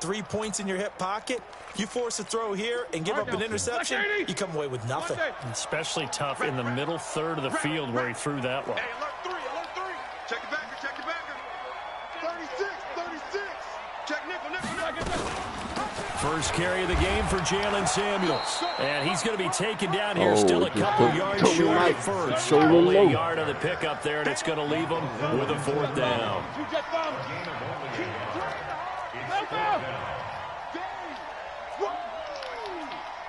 3 points in your hip pocket, you force a throw here and give up an interception, you come away with nothing. Especially tough in the middle third of the field where he threw that one. Hey, alert three. Check your backer, check your backer. 36. Check nickel. First carry of the game for Jalen Samuels. And he's going to be taken down here, still a couple yards short at first. Only a yard on the pickup there, and it's going to leave him with a 4th down.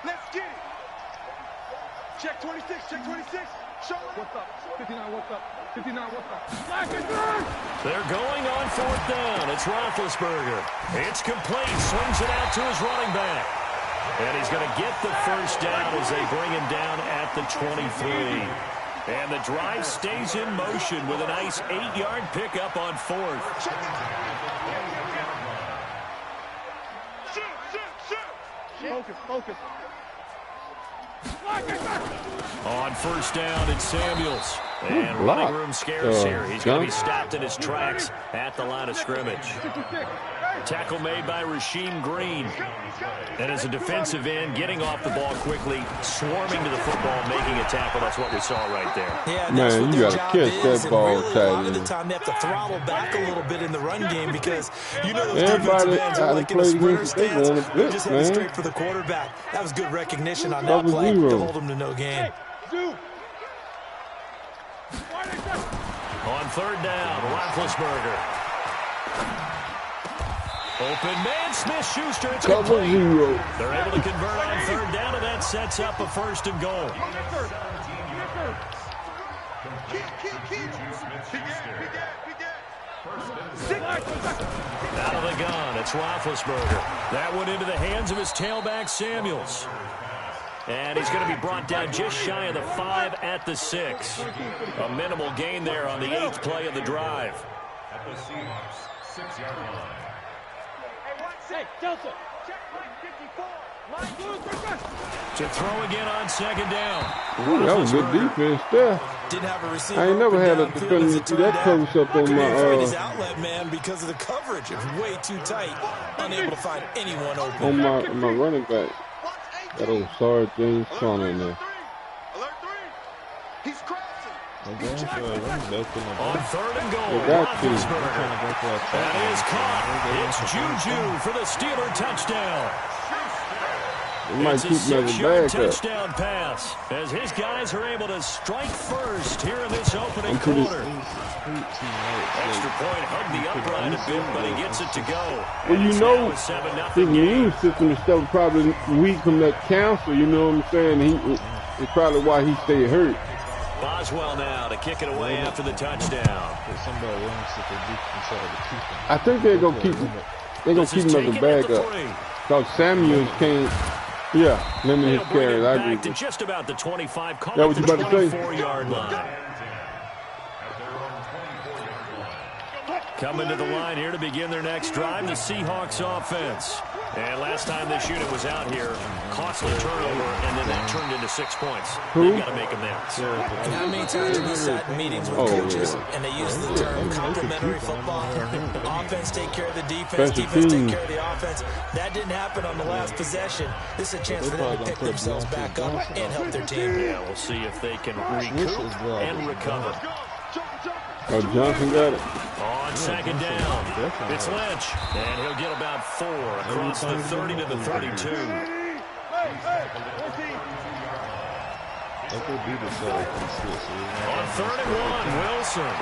Let's get it. Check 26. Show it. What's up? 59, what's up? 59, what's up? They're going on 4th down. It's Roethlisberger. It's complete. Swings it out to his running back. And he's going to get the first down as they bring him down at the 23. And the drive stays in motion with a nice 8-yard pickup on 4th. Focus. On 1st down, it's Samuels. And running room scarce here. He's going to be stopped in his tracks at the line of scrimmage. Tackle made by Rasheem Green. And as a defensive end, getting off the ball quickly, swarming to the football, making a tackle. That's what we saw right there. Yeah, man, you got to catch that ball really, tight. A lot of the time, they have to throttle back a little bit in the run game because you know those defensive ends are like in a sprinter stance. They're just heading straight for the quarterback. That was good recognition on that play to hold him to no gain. On 3rd down, Roethlisberger. Open man, Smith-Schuster. It's complete. They're able to convert on 3rd down, and that sets up a 1st and goal. Out of the gun, it's Roethlisberger. That went into the hands of his tailback, Samuels. And he's going to be brought down just shy of the 5 at the 6. A minimal gain there on the 8th play of the drive. At the Seahawks 6-yard line. Hey, Delta. To throw again on 2nd down. Ooh, that was good defense there. Didn't have a receiver. I ain't never had a defender do that close up on my his outlet man because of the coverage. It was way too tight. Unable to find anyone open. On my running back. That old Sarge James Conner in there. Alert 3. He's crossing. On 3rd and goal, Roethlisberger. That is caught. It's Juju for the Steeler touchdown. They might It's a keep another 6-yard back up. touchdown pass as his guys are able to strike first here in this opening quarter. Extra point hugged the upright a bit, but he gets it to go. Well, you know, his 7-0 immune system and stuff probably weak from that cancer. You know what I'm saying? It's probably why he stayed hurt. Boswell now to kick it away after the touchdown. I think they're gonna keep another bag up. Because Samuels can't. Yeah, limit his carries. I agree. Back to just about the 25. Call That what it you the about to say? 24-yard line. Coming to the line here to begin their next drive, the Seahawks offense. And last time this unit was out here, costly turnover, and then that turned into 6 points. They've got to make amends. How many times have we sat in meetings with coaches and they use the term complementary football? Offense take care of the defense, defense take care of the offense. That didn't happen on the last possession. This is a chance for them to pick themselves back up and help their team. Yeah, we'll see if they can recoup and recover. Oh, Johnson got it. On 2nd down, it's Lynch, and he'll get about 4 across the 30 to the 32. On 3rd and 1, Wilson.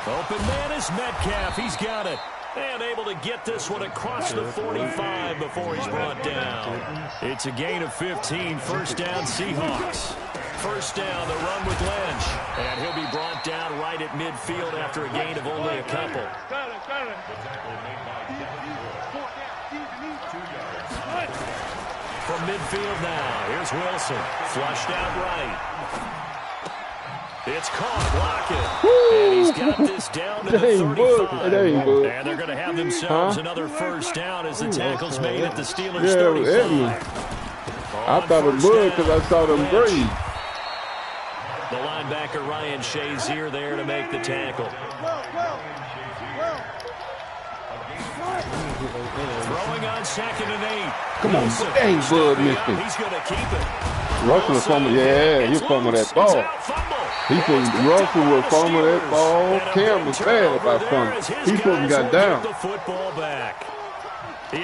Open man is Metcalf. He's got it. And able to get this one across the 45 before he's brought down. It's a gain of 15. 1st down, Seahawks. 1st down, the run with Lynch. And he'll be brought down right at midfield after a gain of only a couple. From midfield now, here's Wilson. Flushed out right. It's caught, block it. And he's got this down to the 35. And they're going to have themselves another 1st down as the tackle's made at the Steelers' 35. I thought it was because I saw them breathe. The linebacker Ryan Shazier there to make the tackle. Throwing on 2nd and 8. Come on, dang, Bud missed it. He's going to keep it. Russell was fumble. Yeah, he fumbled that ball. He said Russell would fumble that ball. Cam was bad about fumble. He supposed to got down.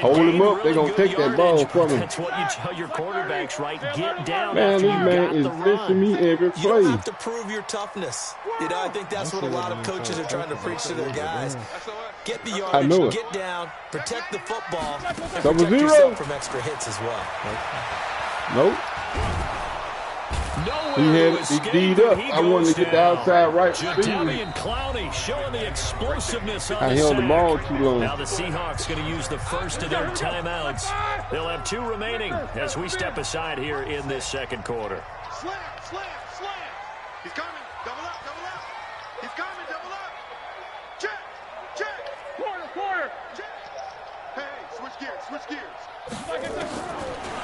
Hold him up. They're going to take that ball from him. That's what you tell your quarterbacks, right? Get down. Man, this man is missing me every play. You don't have to prove your toughness. You know, I think that's what a lot of coaches are trying to preach to their guys. Get the yardage, get down, protect the football, and protect yourself from extra hits as well. Nope. He had it D'd up. I wanted to get the outside right receiver. Showing the explosiveness on I held the ball too long. Now the Seahawks going to use the first of their timeouts. They'll have 2 remaining as we step aside here in this second quarter. Slam, slam, slam. He's coming. Double up, double up. He's coming, double up. Check, check. Quarter. Check. Hey, switch gears.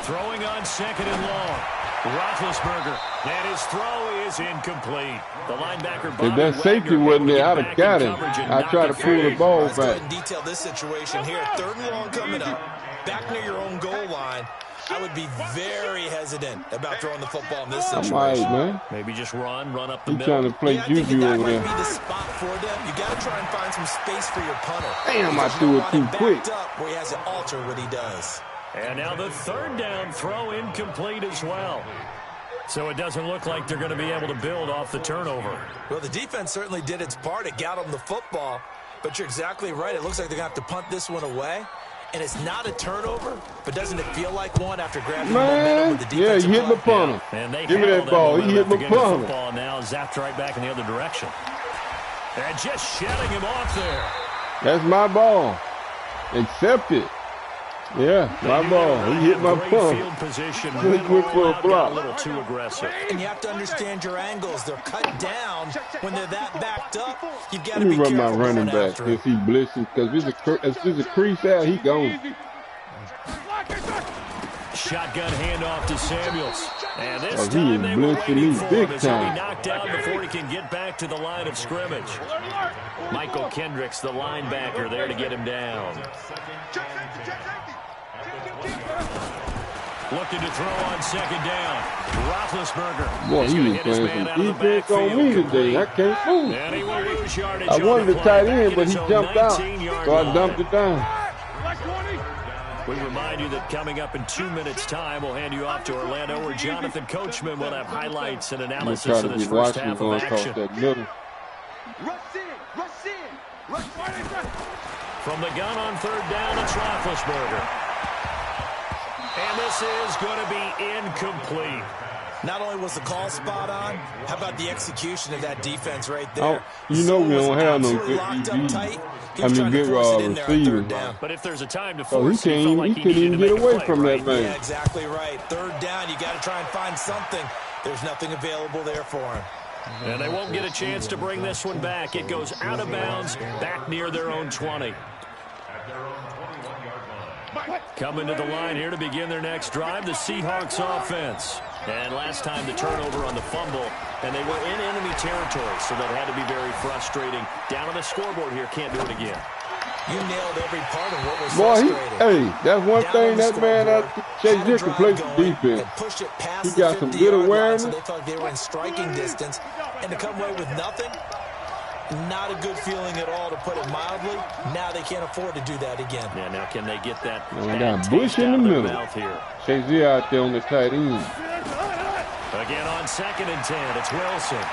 Throwing on 2nd and long. Roethlisberger, and his throw is incomplete. The linebacker, if that safety wasn't there, I'd have got him. I tried to pull the ball Let's go ahead back. and detail this situation here. 3rd and long coming up. Back near your own goal line. I would be very hesitant about throwing the football in this situation. I'm all right, man. Maybe just run up the middle. He's trying to play juju that over might there. be the spot for them. You got to try and find some space for your punter. Damn, I threw it too quick. Up where he has to alter what he does. And now the 3rd down throw incomplete as well. So it doesn't look like they're going to be able to build off the turnover. Well, the defense certainly did its part. It got them the football. But you're exactly right. It looks like they're going to have to punt this one away. And it's not a turnover, but doesn't it feel like one after grabbing momentum with the defense? Yeah, he hit my punter. Give me that ball. He hit my punter. Ball now zapped right back in the other direction. And just shutting him off there. That's my ball. Accept it. Yeah, my ball. He hit my punter. He went for a block. A little too aggressive. And you have to understand your angles. They're cut down when they're that backed up. You've got Let to me be run my careful running going back after if he's blitzing, because if there's a crease out, he gone. Shotgun handoff to Samuels. And this he time they were blitzing waiting me for big him as he'll be time. knocked out before he can get back to the line of scrimmage. Michael Kendricks, the linebacker, there to get him down. Looking to throw on 2nd down. Roethlisberger. Boy, he was playing some defense on me today. I can't move. And he will lose yardage. I wanted to tight end, but he jumped out, so I dumped it down. We remind you that coming up in 2 minutes' time, we'll hand you off to Orlando, where Jonathan Coachman will have highlights and analysis of this first half of action. From the gun on 3rd down, it's Roethlisberger. And this is going to be incomplete. Not only was the call spot on, how about the execution of that defense right there? You know we don't have no good DBs. I mean, good receivers. But if there's a time to force, he couldn't even get away from that man. Yeah, exactly right. 3rd down, you got to try and find something. There's nothing available there for him. And they won't get a chance to bring this one back. It goes out of bounds, back near their own 20. Coming to the line here to begin their next drive, the Seahawks offense. And last time the turnover on the fumble, and they were in enemy territory, so that had to be very frustrating. Down on the scoreboard here, can't do it again. You nailed every part of what was frustrating. That's one thing that man, Chase Dick can play some defense. He got some good awareness. They thought they were in striking distance, and to come away with nothing, not a good feeling at all, to put it mildly. Now they can't afford to do that again. Yeah, now can they get that? We got Bush in the middle. Chase Dick out there on the tight end. Again on 2nd and 10, it's Wilson.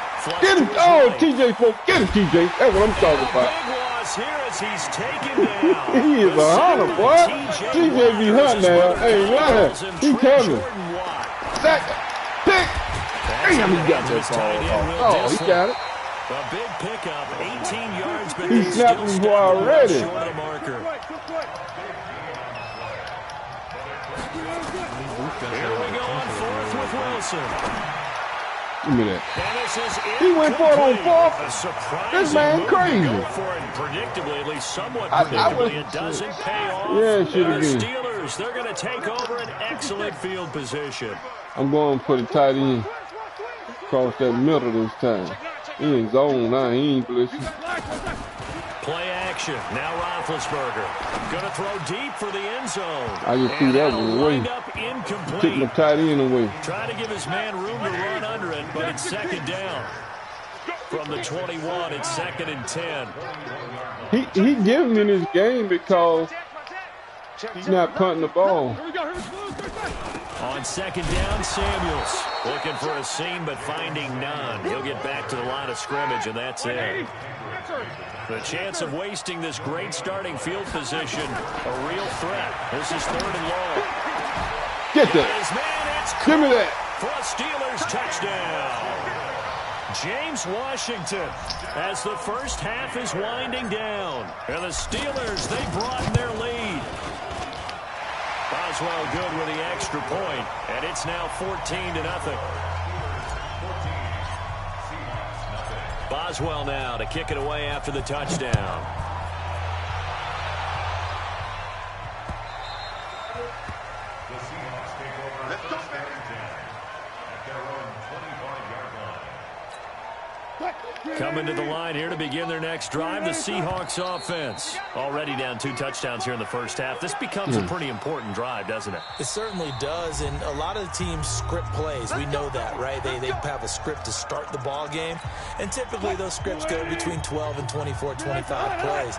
Get him! Oh, TJ, folks, get him, TJ. That's what I'm talking about. Big loss here as he's taken down. He is a hunter, boy. TJ be hunting now. Hey, what? He coming. Sack. Pick. Damn, he got that ball. Oh, he got it. A big pickup, 18 yards, but he snapped his ball already. Short of the marker. Here we go on 4th with Wilson. Give me that. He went for it on 4th. This man crazy. Go for it predictably, at least somewhat predictably. It doesn't pay off. Yeah, it should have been. Steelers, they're going to take over an excellent field position. I'm going for the tight end. Across that middle this time. He in zone now. He ain't blitzing. Play action. Now Roethlisberger. Going to throw deep for the end zone. I just threw that one away. Incomplete. Took my tight end away. Trying to give his man room to run under it, but it's second down. From the 21, it's 2nd and 10. He gives me this game because he's not punting the ball. On 2nd down, Samuels looking for a seam but finding none. He'll get back to the line of scrimmage, and that's it. The chance of wasting this great starting field position, a real threat. This is 3rd and long. Get that. Give me that. For a Steelers touchdown. James Washington, as the first half is winding down. And the Steelers, they broaden their lead. Boswell good with the extra point, and it's now 14-0. Boswell now to kick it away after the touchdown. Coming to the line here to begin their next drive, the Seahawks offense. Already down 2 touchdowns here in the first half. This becomes a pretty important drive, doesn't it? It certainly does, and a lot of the teams script plays. We know that, right? They have a script to start the ball game, and typically those scripts go between 12 and 24, 25 plays.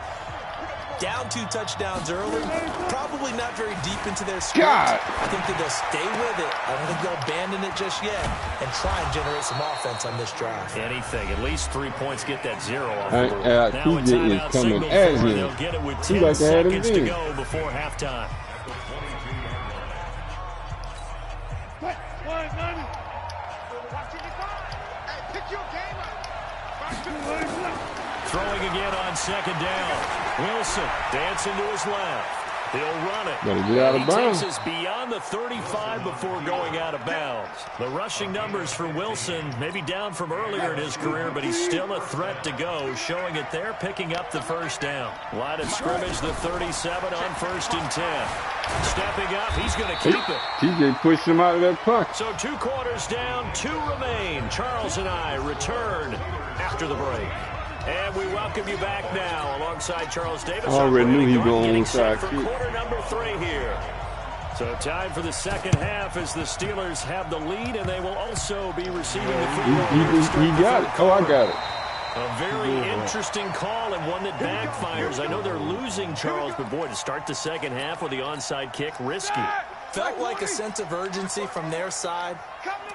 Down 2 touchdowns early, probably not very deep into their script. I think that they'll stay with it. I don't think they'll abandon it just yet and try and generate some offense on this drive. Anything. At least 3 points get that 0 off the board. Now a timeout signal for him. They'll get it with 10 seconds to go before halftime. Throwing again on 2nd down. Wilson dancing to his left. He'll run it. Better get out of bounds. He takes us beyond the 35 before going out of bounds. The rushing numbers for Wilson maybe down from earlier in his career, but he's still a threat to go, showing it there, picking up the first down. Line of scrimmage, the 37 on 1st and 10. Stepping up, he's going to keep it. TJ pushed him out of that pocket. So 2 quarters down, 2 remain. Charles and I return after the break. And we welcome you back now alongside Charles Davis. I already knew he was going inside for quarter number 3 here. So time for the second half as the Steelers have the lead, and they will also be receiving the football. He got it. Oh, I got it. A very interesting call and one that backfires. I know they're losing, Charles, but boy, to start the second half with the onside kick, risky. Felt like a sense of urgency from their side,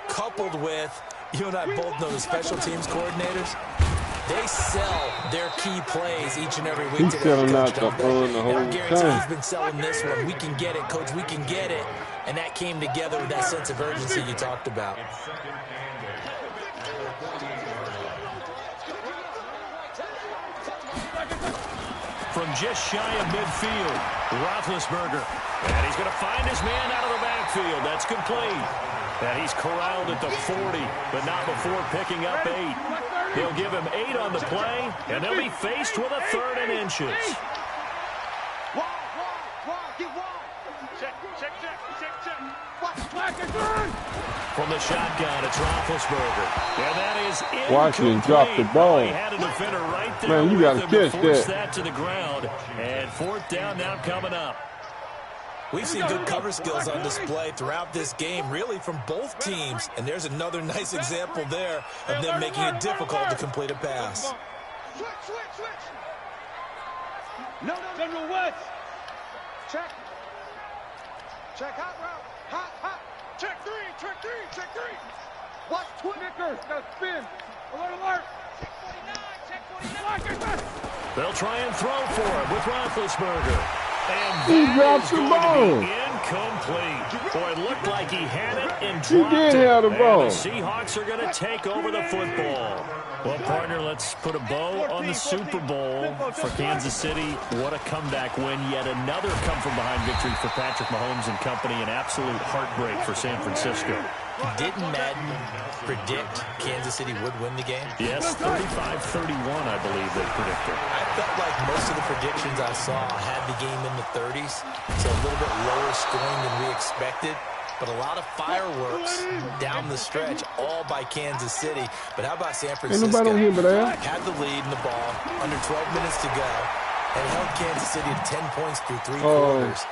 coupled with, you and I both know the special teams coordinators. They sell their key plays each and every week. He's selling out the whole I guarantee time. he's been selling this one. We can get it, Coach. We can get it. And that came together with that sense of urgency you talked about. From just shy of midfield, Roethlisberger. And he's going to find his man out of the backfield. That's complete. And he's corralled at the 40, but not before picking up 8. They'll give him 8 on the play, and they'll be faced with a 3rd and inches. From the shotgun, it's Roethlisberger. And that is incomplete. Washington dropped the ball. He had a defender right there. Man, you got to catch force that to the ground. And 4th down now coming up. We've seen good cover skills on display throughout this game, really from both teams. And there's another nice example there of them making it difficult to complete a pass. Switch. No. General West. Check. Hot route. Hot. Check 3. Watch Twitter. Now spin. Alert. Check 49. They'll try and throw for it with Roethlisberger. And he dropped the ball. Incomplete. Boy, it looked like he had it and He dropped did it. have the ball. And the Seahawks are going to take over the football. Well, partner, let's put a bow on the Super Bowl for Kansas City. What a comeback win. Yet another come-from-behind victory for Patrick Mahomes and company. An absolute heartbreak for San Francisco. Didn't Madden predict Kansas City would win the game? Yes, 35-31, I believe they predicted. I felt like most of the predictions I saw had the game in the 30s, so a little bit lower scoring than we expected. But a lot of fireworks down the stretch, all by Kansas City. But how about San Francisco? Ain't nobody on here but that. Had the lead in the ball, under 12 minutes to go. and held Kansas City to 10 points through 3 quarters.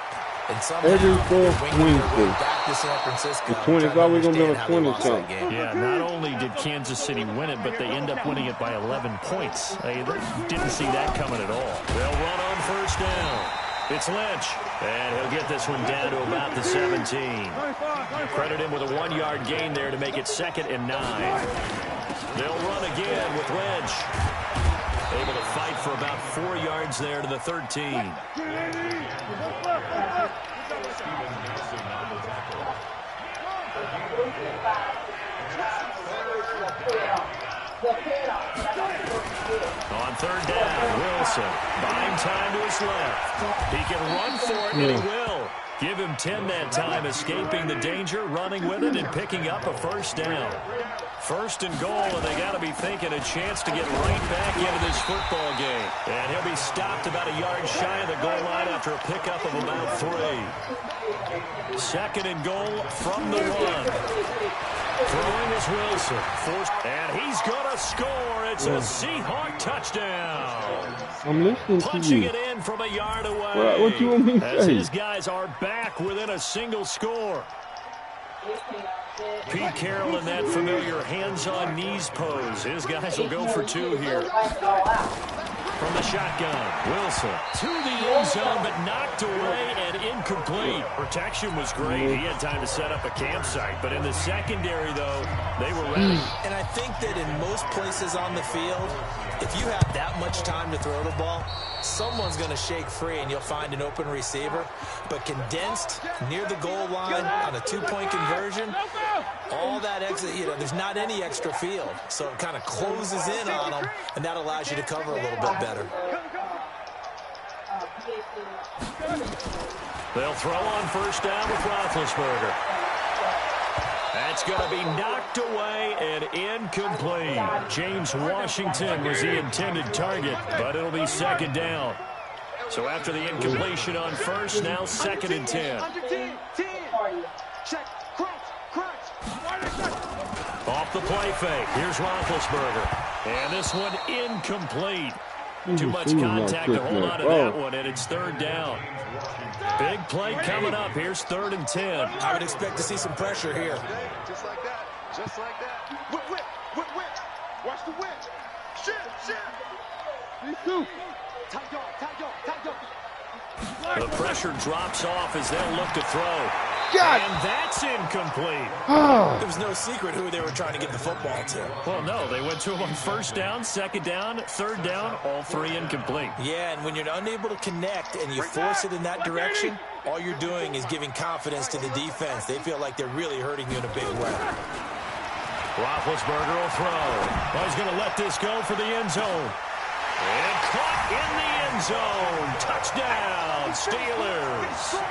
And somehow, every fourth Wednesday. Back to San Francisco. The 20 is always going to be a 20-something. Yeah, not only did Kansas City win it, but they end up winning it by 11 points. They didn't see that coming at all. They'll run on first down. It's Lynch, and he'll get this one down to about the 17. Credit him with a 1-yard gain there to make it 2nd and 9. They'll run again with Lynch. Able to fight for about 4 yards there to the 13. On 3rd down, Wilson buying time to his left. He can run for it, and he will. Give him 10 that time, escaping the danger, running with it, and picking up a first down. 1st and goal, and they got to be thinking a chance to get right back into this football game. And he'll be stopped about a yard shy of the goal line after a pickup of about 3. 2nd and goal from the 1. Throwing is Wilson. And he's going to score. It's a Seahawk touchdown. I'm listening to Punching you. it in from a yard away. What you want me to as say? his guys are back within a single score. Pete Carroll in that familiar hands-on knees pose. His guys will go for 2 here. From the shotgun, Wilson to the end zone, but knocked away and incomplete. Protection was great. He had time to set up a campsite, but in the secondary, though, they were ready. And I think that in most places on the field, if you have that much time to throw the ball, someone's going to shake free and you'll find an open receiver. But condensed near the goal line on a 2-point conversion, all that extra, there's not any extra field. So it kind of closes in on them, and that allows you to cover a little bit better. They'll throw on first down with Roethlisberger. That's going to be knocked away and incomplete. James Washington was the intended target, but it'll be 2nd down. So after the incompletion on first, now 2nd and 10. Off the play fake. Here's Roethlisberger. And this one incomplete. Too much contact to hold on to that one, and it's 3rd down. Big play coming up. Here's 3rd and 10. I would expect to see some pressure here. Just like that. Just like that. Whip, whip, whip, whip. Watch the whip. Shit, shit. Tight dog, tight dog, tight dog. The pressure drops off as they'll look to throw. God. And that's incomplete. There was no secret who they were trying to get the football to. Well, no, they went to him on first down, 2nd down, 3rd down, all 3 incomplete. Yeah, and when you're unable to connect and you force it in that direction, all you're doing is giving confidence to the defense. They feel like they're really hurting you in a big way. Roethlisberger will throw. Oh, he's going to let this go for the end zone. And caught in the end zone. Touchdown, Steelers.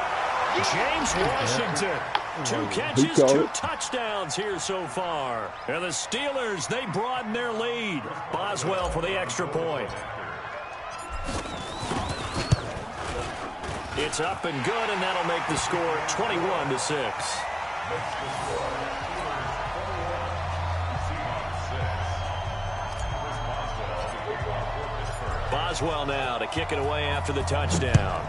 James Washington. 2 catches, 2 touchdowns here so far. And the Steelers, they broaden their lead. Boswell for the extra point. It's up and good, and that'll make the score 21-6. Boswell now to kick it away after the touchdown.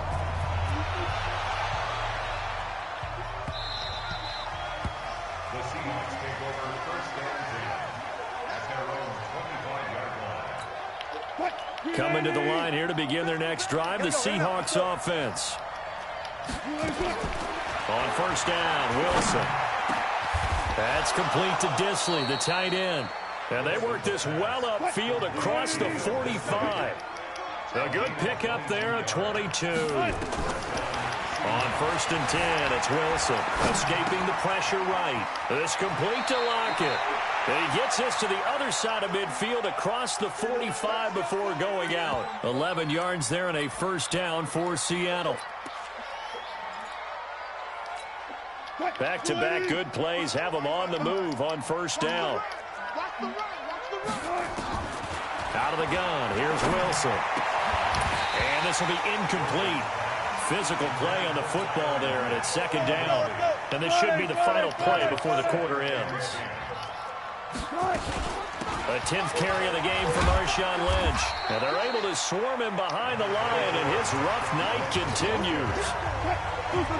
Coming to the line here to begin their next drive, the Seahawks offense. On first down, Wilson. That's complete to Disley, the tight end. And they work this well upfield across the 45. A good pickup there at 22. On first and 10, it's Wilson. Escaping the pressure right. This complete to Lockett. And he gets this to the other side of midfield across the 45 before going out. 11 yards there and a first down for Seattle. Back-to-back good plays have them on the move on first down. Out of the gun, here's Wilson. And this will be incomplete. Physical play on the football there, and it's 2nd down. And this should be the final play before the quarter ends. A 10th carry of the game for Marshawn Lynch. And they're able to swarm him behind the line, and his rough night continues.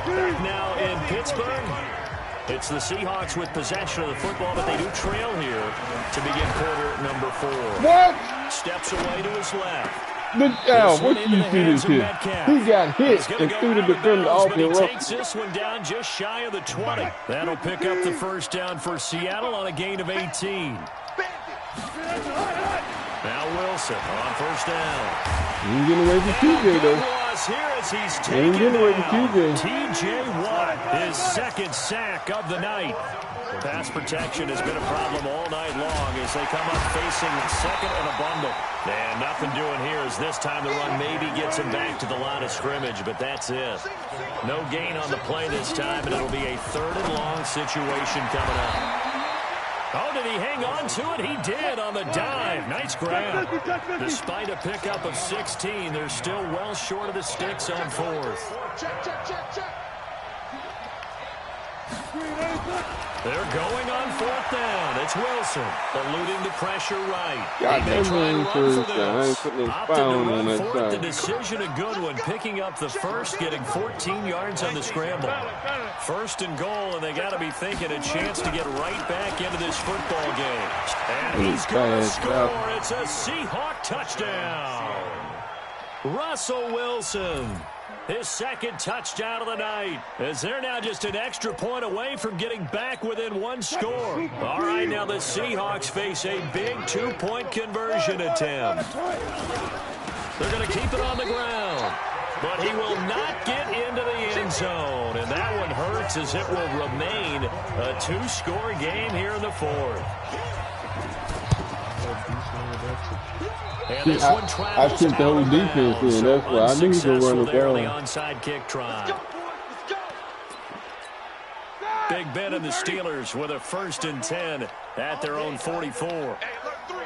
Back now in Pittsburgh. It's the Seahawks with possession of the football, but they do trail here to begin quarter number 4. What? Steps away to his left. What do you see this here? He got hit and threw the defender off the rough. He takes this one down just shy of the 20. That'll pick up the first down for Seattle on a gain of 18. Now Wilson on first down. He ain't getting away from TJ, though. He ain't getting away from TJ. TJ Watt, his second sack of the night. Pass protection has been a problem all night long as they come up facing second and a bundle. And nothing doing here as this time the run maybe gets him back to the line of scrimmage, but that's it. No gain on the play this time, and it'll be a 3rd and long situation coming up. Oh, did he hang on to it? He did on the dive. Nice grab. Despite a pickup of 16, they're still well short of the sticks on 4th. They're going on 4th down. It's Wilson eluding the pressure right. God, that man first down. I ain't putting no foul on that side. The decision a good one, picking up the first, getting 14 yards on the scramble. 1st and goal, and they got to be thinking a chance to get right back into this football game. And he's going to score. It's a Seahawk touchdown. Russell Wilson. His second touchdown of the night, as they're now just an extra point away from getting back within 1 score. All right, now the Seahawks face a big 2-point conversion attempt. They're going to keep it on the ground, but he will not get into the end zone, and that one hurts as it will remain a 2-score game here in the 4th. See, I took the whole defense in. That's why I knew he was going to run the ball. The onside kick try. Big Ben and the Steelers with a 1st and 10 at their own 44. Hey, alert 3.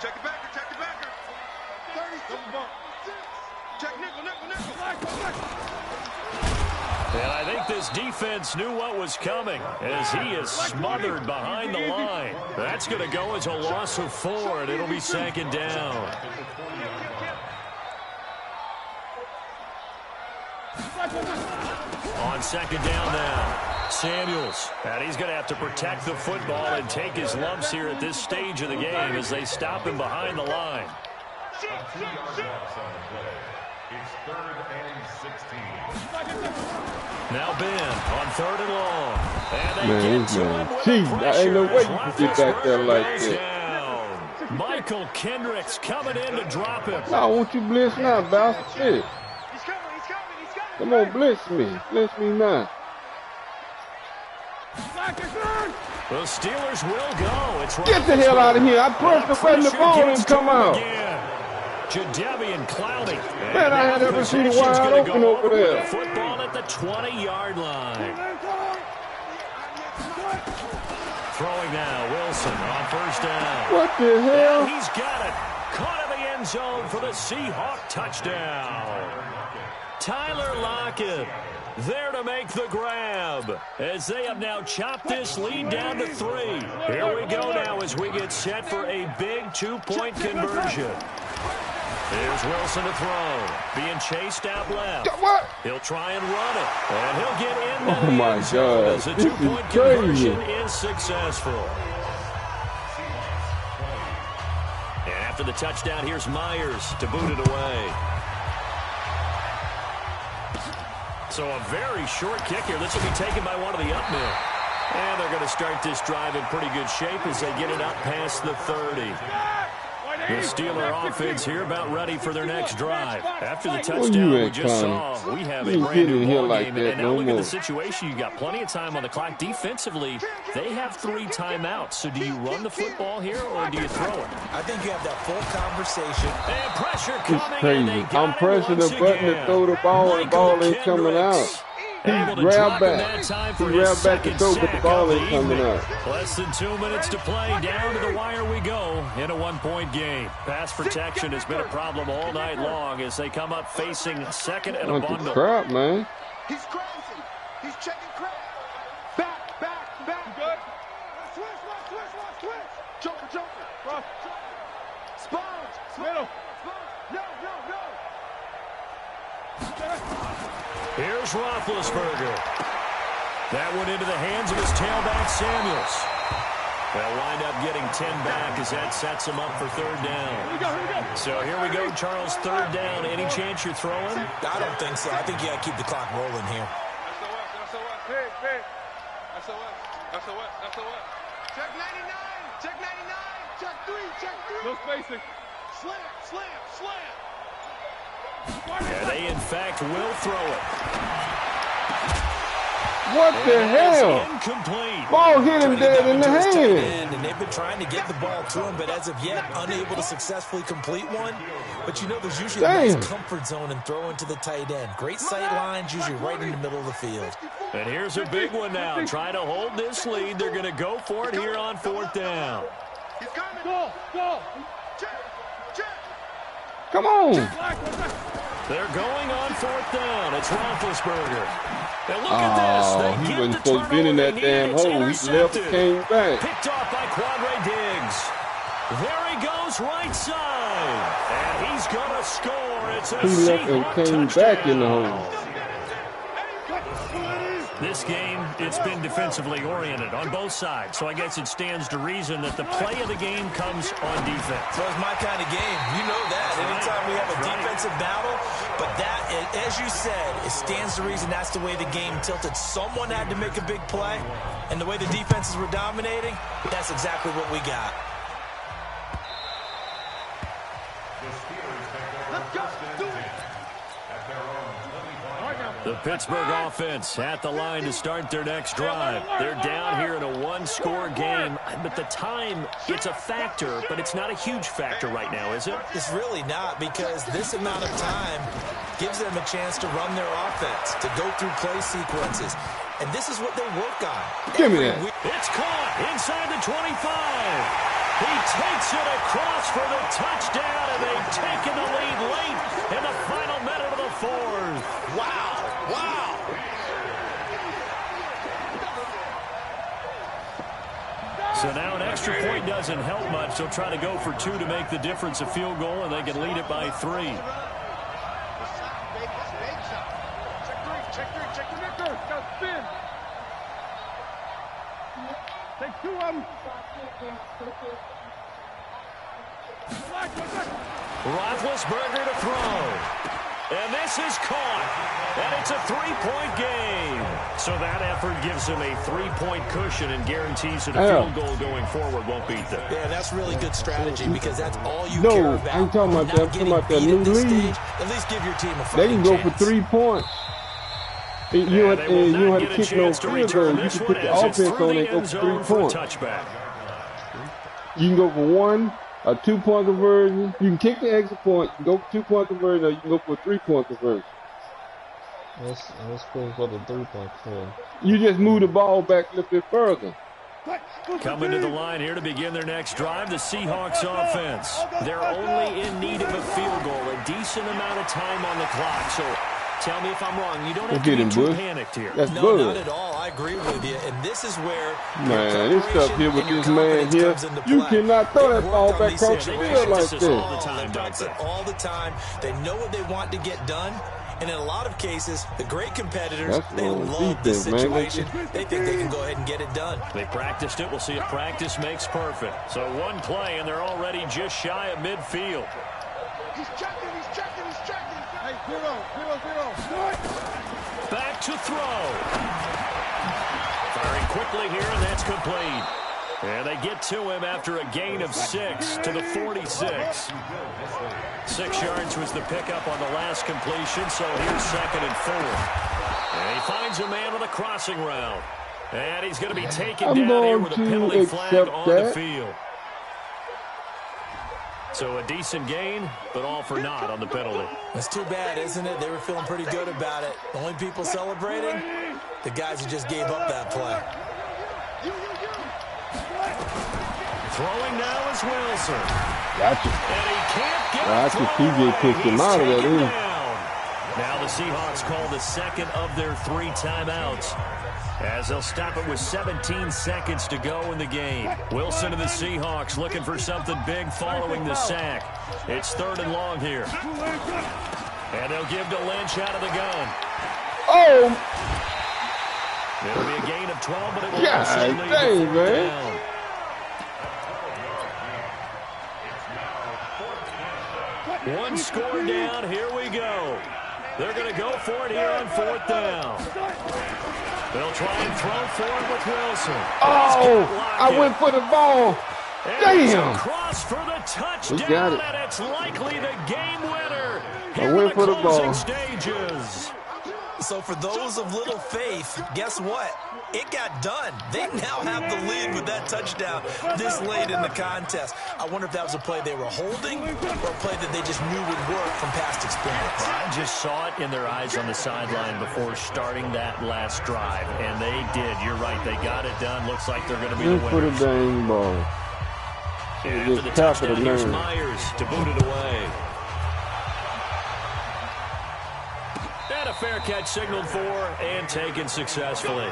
Check it back. Check nickel. And I think this defense knew what was coming as he is smothered behind the line. That's going to go as a loss of 4, and it'll be 2nd down. On 2nd down now, Samuels. And he's going to have to protect the football and take his lumps here at this stage of the game as they stop him behind the line. It's 3rd and 16. Now Ben on 3rd and long. And they Man, get to him with Gee, the I ain't no way you pressure. can get back there like Goes that. down. Michael Kendricks coming in to drop him. I want you blitz now, bastard. Shit. He's coming. Come on, blitz me. Blitz me now. The Steelers will go. It's Get the hell out of here. I pressed the button, the ball didn't come out. Jadeveon Clowney. Man, I had that receiver wide open over there. Football at the 20-yard line. Throwing now, Wilson on 1st down. What the hell? And he's got it. Caught in the end zone for the Seahawk touchdown. Tyler Lockett there to make the grab as they have now chopped this lead down to 3. Here we go now as we get set for a big 2-point conversion. Here's Wilson to throw. Being chased out left. What? He'll try and run it. And he'll get into Oh, my God. as a 2-point conversion is successful. And after the touchdown, here's Myers to boot it away. So a very short kick here. This will be taken by one of the up men. And they're going to start this drive in pretty good shape as they get it up past the 30. The Steeler offense here about ready for their next drive. After the touchdown we just saw, we have a brand new ball game. And now look at the situation. You've got plenty of time on the clock. Defensively, they have 3 timeouts. So do you run the football here or do you throw it? I think you have that full conversation. And pressure It's coming. crazy. I'm pressing the button to throw the ball, and the ball ain't coming out. He grabbed back. He grabbed back to throw, but the ball ain't coming out. Less than 2 minutes to play. Down to the wire we go in a 1-point game. Pass protection has been a problem all night long as they come up facing second and a What the bundle. crap, man? He's crazy. He's checking crap. Back. Good. Switch. Joker. Roethlisberger. That went into the hands of his tailback, Samuels. They'll wind up getting 10 back as that sets them up for third down. So here we go, Charles, third down. Any chance you're throwing? I don't think so. I think you got to keep the clock rolling here. Check 99. Check 99. Check 3. Check 3. No spacing. Slam. Slam. Slam. And they, in fact, will throw it. What the hell? Incomplete. Ball hit him dead in the hand. And they've been trying to get the ball to him, but as of yet, unable to successfully complete one. But you know there's usually a nice comfort zone in throwing to the tight end. Great sight lines, usually right in the middle of the field. And here's a big one now. Trying to hold this lead. They're going to go for it here on fourth down. He's coming. Go. Check. Check. Come on. They're going on fourth down. It's Roethlisberger. Now look at this. They he get wasn't the supposed to be in turnover that they damn need. It's hole. He left, intercepted. came back. Picked off by Quadre Diggs. There he goes, right side. And he's going to score. It's a He left and Seahawks came touchdown. back in the hole. This game, it's been defensively oriented on both sides, so I guess it stands to reason that the play of the game comes on defense. So it's my kind of game. You know that. Anytime we have a defensive battle, but that, as you said, it stands to reason that's the way the game tilted. Someone had to make a big play, and the way the defenses were dominating, that's exactly what we got. Let's go. Do it. The Pittsburgh offense at the line to start their next drive. They're down here in a one-score game, but the time, it's a factor, but it's not a huge factor right now, is it? It's really not, because this amount of time gives them a chance to run their offense, to go through play sequences. And this is what they work on. Give me that. It's caught inside the 25. He takes it across for the touchdown, and they've taken the lead late in the final minute of the fourth. Wow. Wow. So now an extra point doesn't help much. They'll try to go for two to make the difference a field goal, and they can lead it by 3. Check the Nicker. Got spin. Take 2 of them. Roethlisberger to throw. And this is caught. And it's a 3-point game. So that effort gives him a 3-point cushion and guarantees that a field goal going forward won't beat them. Yeah, that's really good strategy, because that's all you No, care about. I ain't talking about that. I'm talking about that new lead. At least give your team a They fighting can go chance. for 3 points. You don't have to kick no field goal. You can put the offense on and go for 3 points. You can go for 1, a 2-point conversion. You can kick the extra point. You can go for 2-point conversion, or you can go for a 3-point conversion. Let's go for the 3-point conversion. You just move the ball back a little bit further. Coming to the line here to begin their next drive, the Seahawks offense. They're only in need of a field goal, a decent amount of time on the clock. So tell me if I'm wrong. You don't have to be too panicked here. That's No, good. not at all. I agree with you. And this is where Man, this stuff here with this man here, you cannot throw that ball back across the field like all this. the time, They practice it all the time. They know what they want to get done. And in a lot of cases, the great competitors, they love this situation. They think they can go ahead and get it done. They practiced it. We'll see if practice makes perfect. So one play, and they're already just shy of midfield. He's checking. Hey, 0. Back to throw. Firing quickly here, and that's complete. And they get to him after a gain of 6 to the 46. 6 yards was the pickup on the last completion, so here's 2nd and 4. And he finds a man with a crossing route. And he's going to be taken down here with a penalty flag on the field. So a decent gain, but all for naught on the penalty. It's too bad, isn't it? They were feeling pretty good about it. The only people celebrating, the guys who just gave up that play. Throwing now is Wilson. Gotcha. And he can't get Gotcha. TJ pushed him out of that. Now the Seahawks call the second of their 3 timeouts, as they'll stop it with 17 seconds to go in the game. Wilson and the Seahawks looking for something big following the sack. It's 3rd and long here. And they'll give to Lynch out of the gun. Oh! It'll be a gain of 12, but it will God dang, man. down. One score down. Here we go. They're going to go for it here on 4th down. They'll try and throw for it with Wilson. Oh, I went for the ball. Damn. Cross for the touchdown, We got it. and it's likely the game winner. I went for the ball. Stages. So for those of little faith, guess what? It got done. They now have the lead with that touchdown this late in the contest. I wonder if that was a play they were holding or a play that they just knew would work from past experience. I just saw it in their eyes on the sideline before starting that last drive, and they did. You're right. They got it done. Looks like they're going to be the For the winners. dang ball. And for the touchdown, here's Myers to boot it away. And a fair catch signaled for and taken successfully.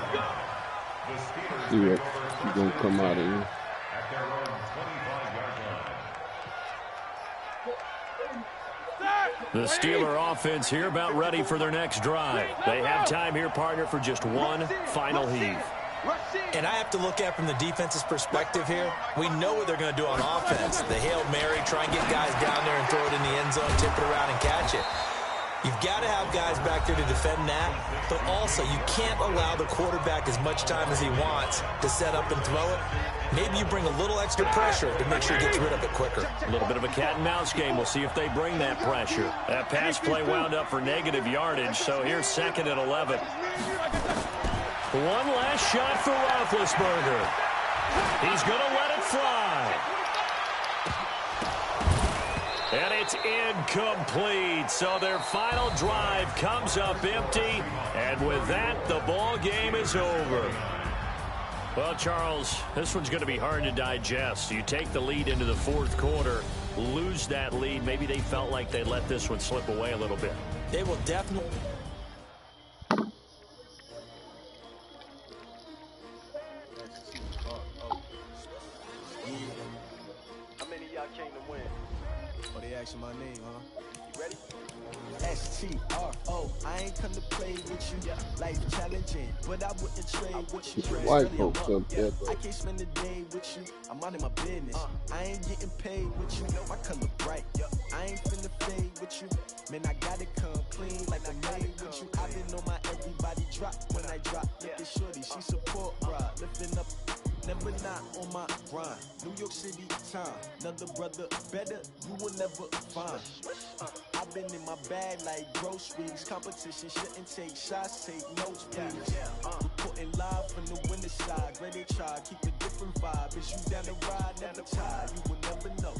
Yeah, you're going to come out of here. The Steeler offense here about ready for their next drive. They have time here, partner, for just one final heave. And I have to look at from the defense's perspective here. We know what they're going to do on offense. The Hail Mary, try and get guys down there and throw it in the end zone, tip it around and catch it. You've got to have guys back there to defend that, but also you can't allow the quarterback as much time as he wants to set up and throw it. Maybe you bring a little extra pressure to make sure he gets rid of it quicker. A little bit of a cat and mouse game. We'll see if they bring that pressure. That pass play wound up for negative yardage, so here's 2nd and 11. One last shot for Roethlisberger. He's going to let it fly. And it's incomplete. So their final drive comes up empty. And with that, the ball game is over. Well, Charles, this one's going to be hard to digest. You take the lead into the 4th quarter, lose that lead. Maybe they felt like they let this one slip away a little bit. They will definitely... How many of y'all came to win? Oh, they asking my name, huh? You ready? S-T-R-O. I ain't come to play with you. Life challenging, but I wouldn't trade with you. White folks up there, I can't spend a day with you. I'm minding my business. I ain't getting paid with you. My color bright. I ain't finna fade with you. Man, I gotta come clean like I made with you. I been on my everybody drop when I drop. Look at shorty, she support ride. Lifting up, never not on my grind. New York City time. Another brother better, you will never find. I've been in my bag like groceries. Competition shouldn't take shots, take notes, please. Reporting live from the winner side. Great they try, keep a different vibe. Is you down the ride, never tired. You will never know.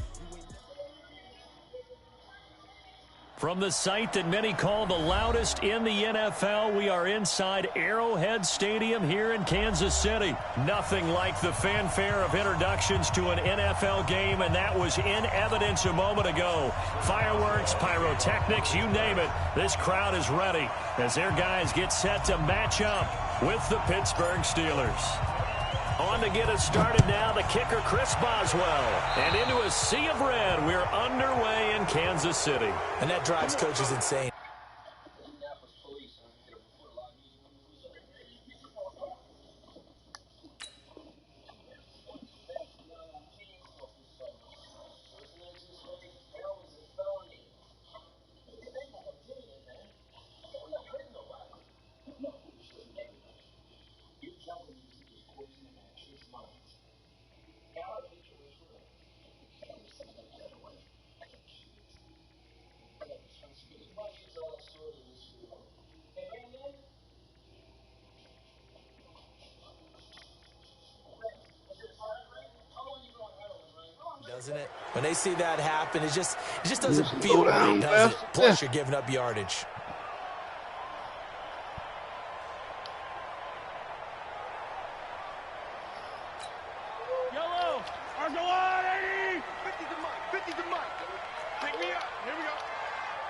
From the site that many call the loudest in the NFL, we are inside Arrowhead Stadium here in Kansas City. Nothing like the fanfare of introductions to an NFL game, and that was in evidence a moment ago. Fireworks, pyrotechnics, you name it. This crowd is ready as their guys get set to match up with the Pittsburgh Steelers. On to get us started now, the kicker, Chris Boswell. And into a sea of red, we're underway in Kansas City. And that drives coaches insane. Doesn't it? When they see that happen, it just doesn't feel right, does it? Plus, you're giving up yardage. Yellow! Argolon, 80! 50 to Mike, 50 to Mike. Pick me up. Here we go.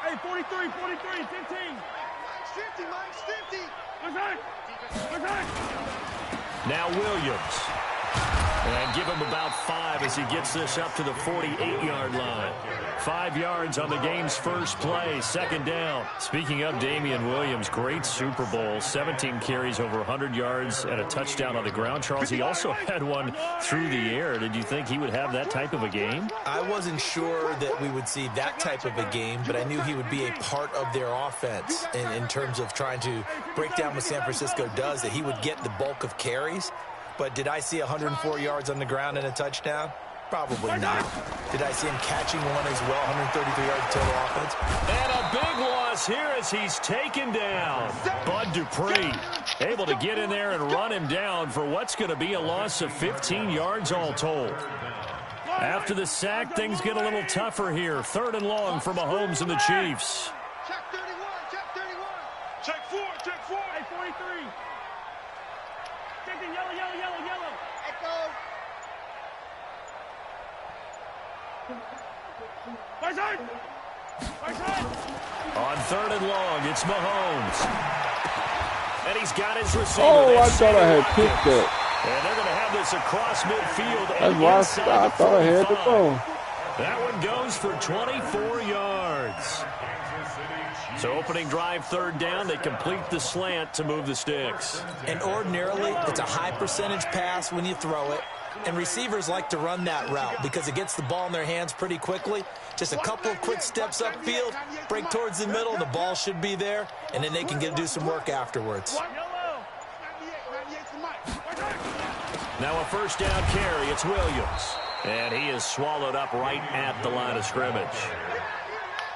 Hey, 43, 43, 15. Mike's 50, Mike's 50. Look right. Look right. Now Williams. And give him about 5 as he gets this up to the 48-yard line. 5 yards on the game's first play, second down. Speaking of Damian Williams, great Super Bowl, 17 carries over 100 yards and a touchdown on the ground. Charles, he also had one through the air. Did you think he would have that type of a game? I wasn't sure that we would see that type of a game, but I knew he would be a part of their offense in terms of trying to break down what San Francisco does, that he would get the bulk of carries. But did I see 104 yards on the ground and a touchdown? Probably not. Did I see him catching one as well, 133 yards total offense? And a big loss here as he's taken down. Bud Dupree able to get in there and run him down for what's going to be a loss of 15 yards all told. After the sack, things get a little tougher here. 3rd and long for Mahomes and the Chiefs. Check 31, check 31. Check 4, check 4. Hey, 43. Check the yellow, yellow, yellow, yellow. Echo. Right side. Right side. On 3rd and long, it's Mahomes. And he's got his receiver. Oh, I thought I had picked that. And they're going to have this across midfield. That's why I thought I had the ball. That one goes for 24 yards. So opening drive, 3rd down, they complete the slant to move the sticks. And ordinarily, it's a high percentage pass when you throw it. And receivers like to run that route because it gets the ball in their hands pretty quickly. Just a couple of quick steps upfield, break towards the middle, the ball should be there, and then they can do some work afterwards. Now a 1st down carry, it's Williams. And he is swallowed up right at the line of scrimmage.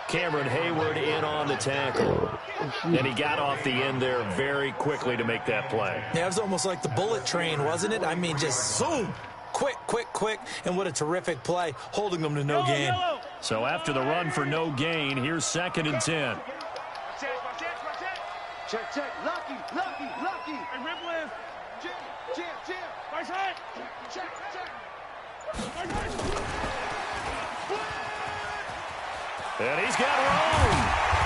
Cameron Hayward in on the tackle. And he got off the end there very quickly to make that play. Yeah, it was almost like the bullet train, wasn't it? I mean, just zoom. Quick, quick, quick. And what a terrific play, holding them to no gain. So after the run for no gain, here's 2nd and 10. Check, check. Lucky, lucky, lucky. And rip lift. Jim, Jim, Jim. Right side. Check, check. Right side. And he's got room.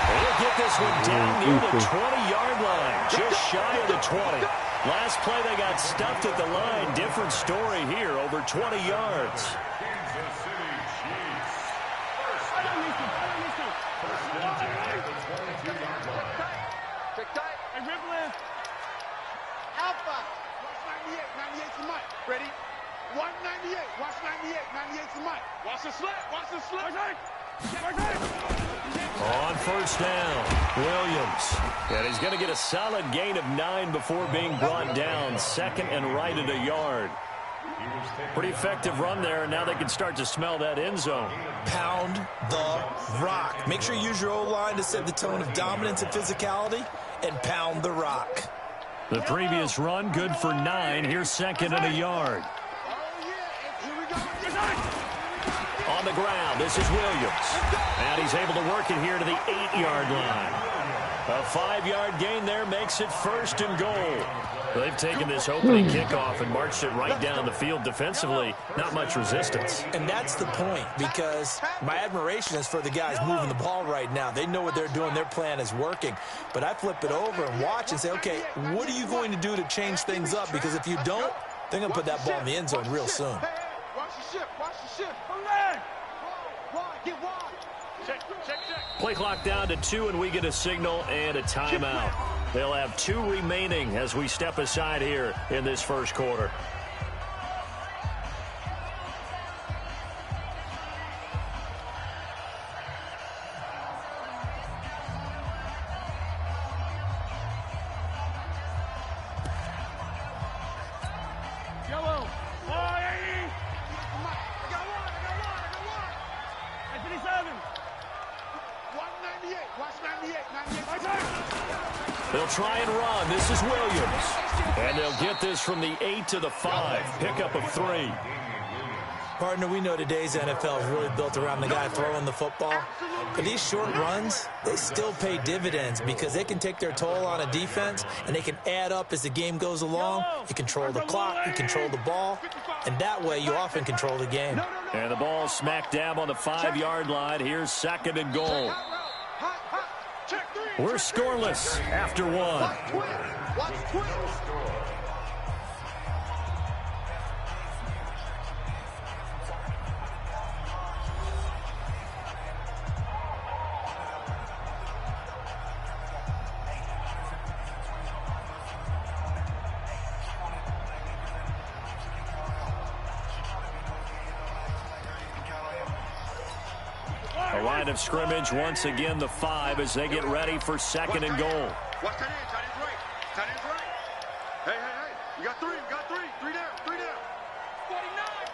He'll get this one down near the 20-yard line, just shy of the 20. Last play, they got stuffed at the line. Different story here, over 20 yards. Check tight. And rip lift. Alpha. Watch 98. 98's the mic. Ready? 198. Watch 98. 98's the mic. Watch the slip. Watch the slip. Right side. On 1st down, Williams. And he's going to get a solid gain of 9 before being brought down. 2nd and right at a yard. Pretty effective run there, and now they can start to smell that end zone. Pound the rock. Make sure you use your O-line to set the tone of dominance and physicality, and pound the rock. The previous run, good for 9. Here's 2nd and a yard. On the ground, this is Williams. And he's able to work it here to the 8-yard line. A 5-yard gain there makes it 1st and goal. They've taken this opening kickoff and marched it right down the field defensively. Not much resistance. And that's the point, because my admiration is for the guys moving the ball right now. They know what they're doing. Their plan is working. But I flip it over and watch and say, okay, what are you going to do to change things up? Because if you don't, they're going to put that ball in the end zone real soon. Watch the ship. Watch the ship. Get wide. Check, check, check. Play clock down to 2, and we get a signal and a timeout. They'll have 2 remaining as we step aside here in this first quarter. Yellow. 480. I got one. 57. 198. Watch 98. 98. Right side. They'll try and run. This is Williams. And they'll get this from the 8 to the 5. Pickup of 3. Partner, we know today's NFL is really built around the guy throwing the football. But these short runs, they still pay dividends because they can take their toll on a defense, and they can add up as the game goes along. You control the clock, you control the ball, and that way you often control the game. And the ball smack dab on the 5-yard line. Here's 2nd and goal. We're scoreless after 1. The line of scrimmage, once again, the 5 as they get ready for 2nd and goal. Watch tight end. Tight end's right. Tight end's right. Hey, hey, hey. You got 3. You got 3. 3 down. 3 down. 49.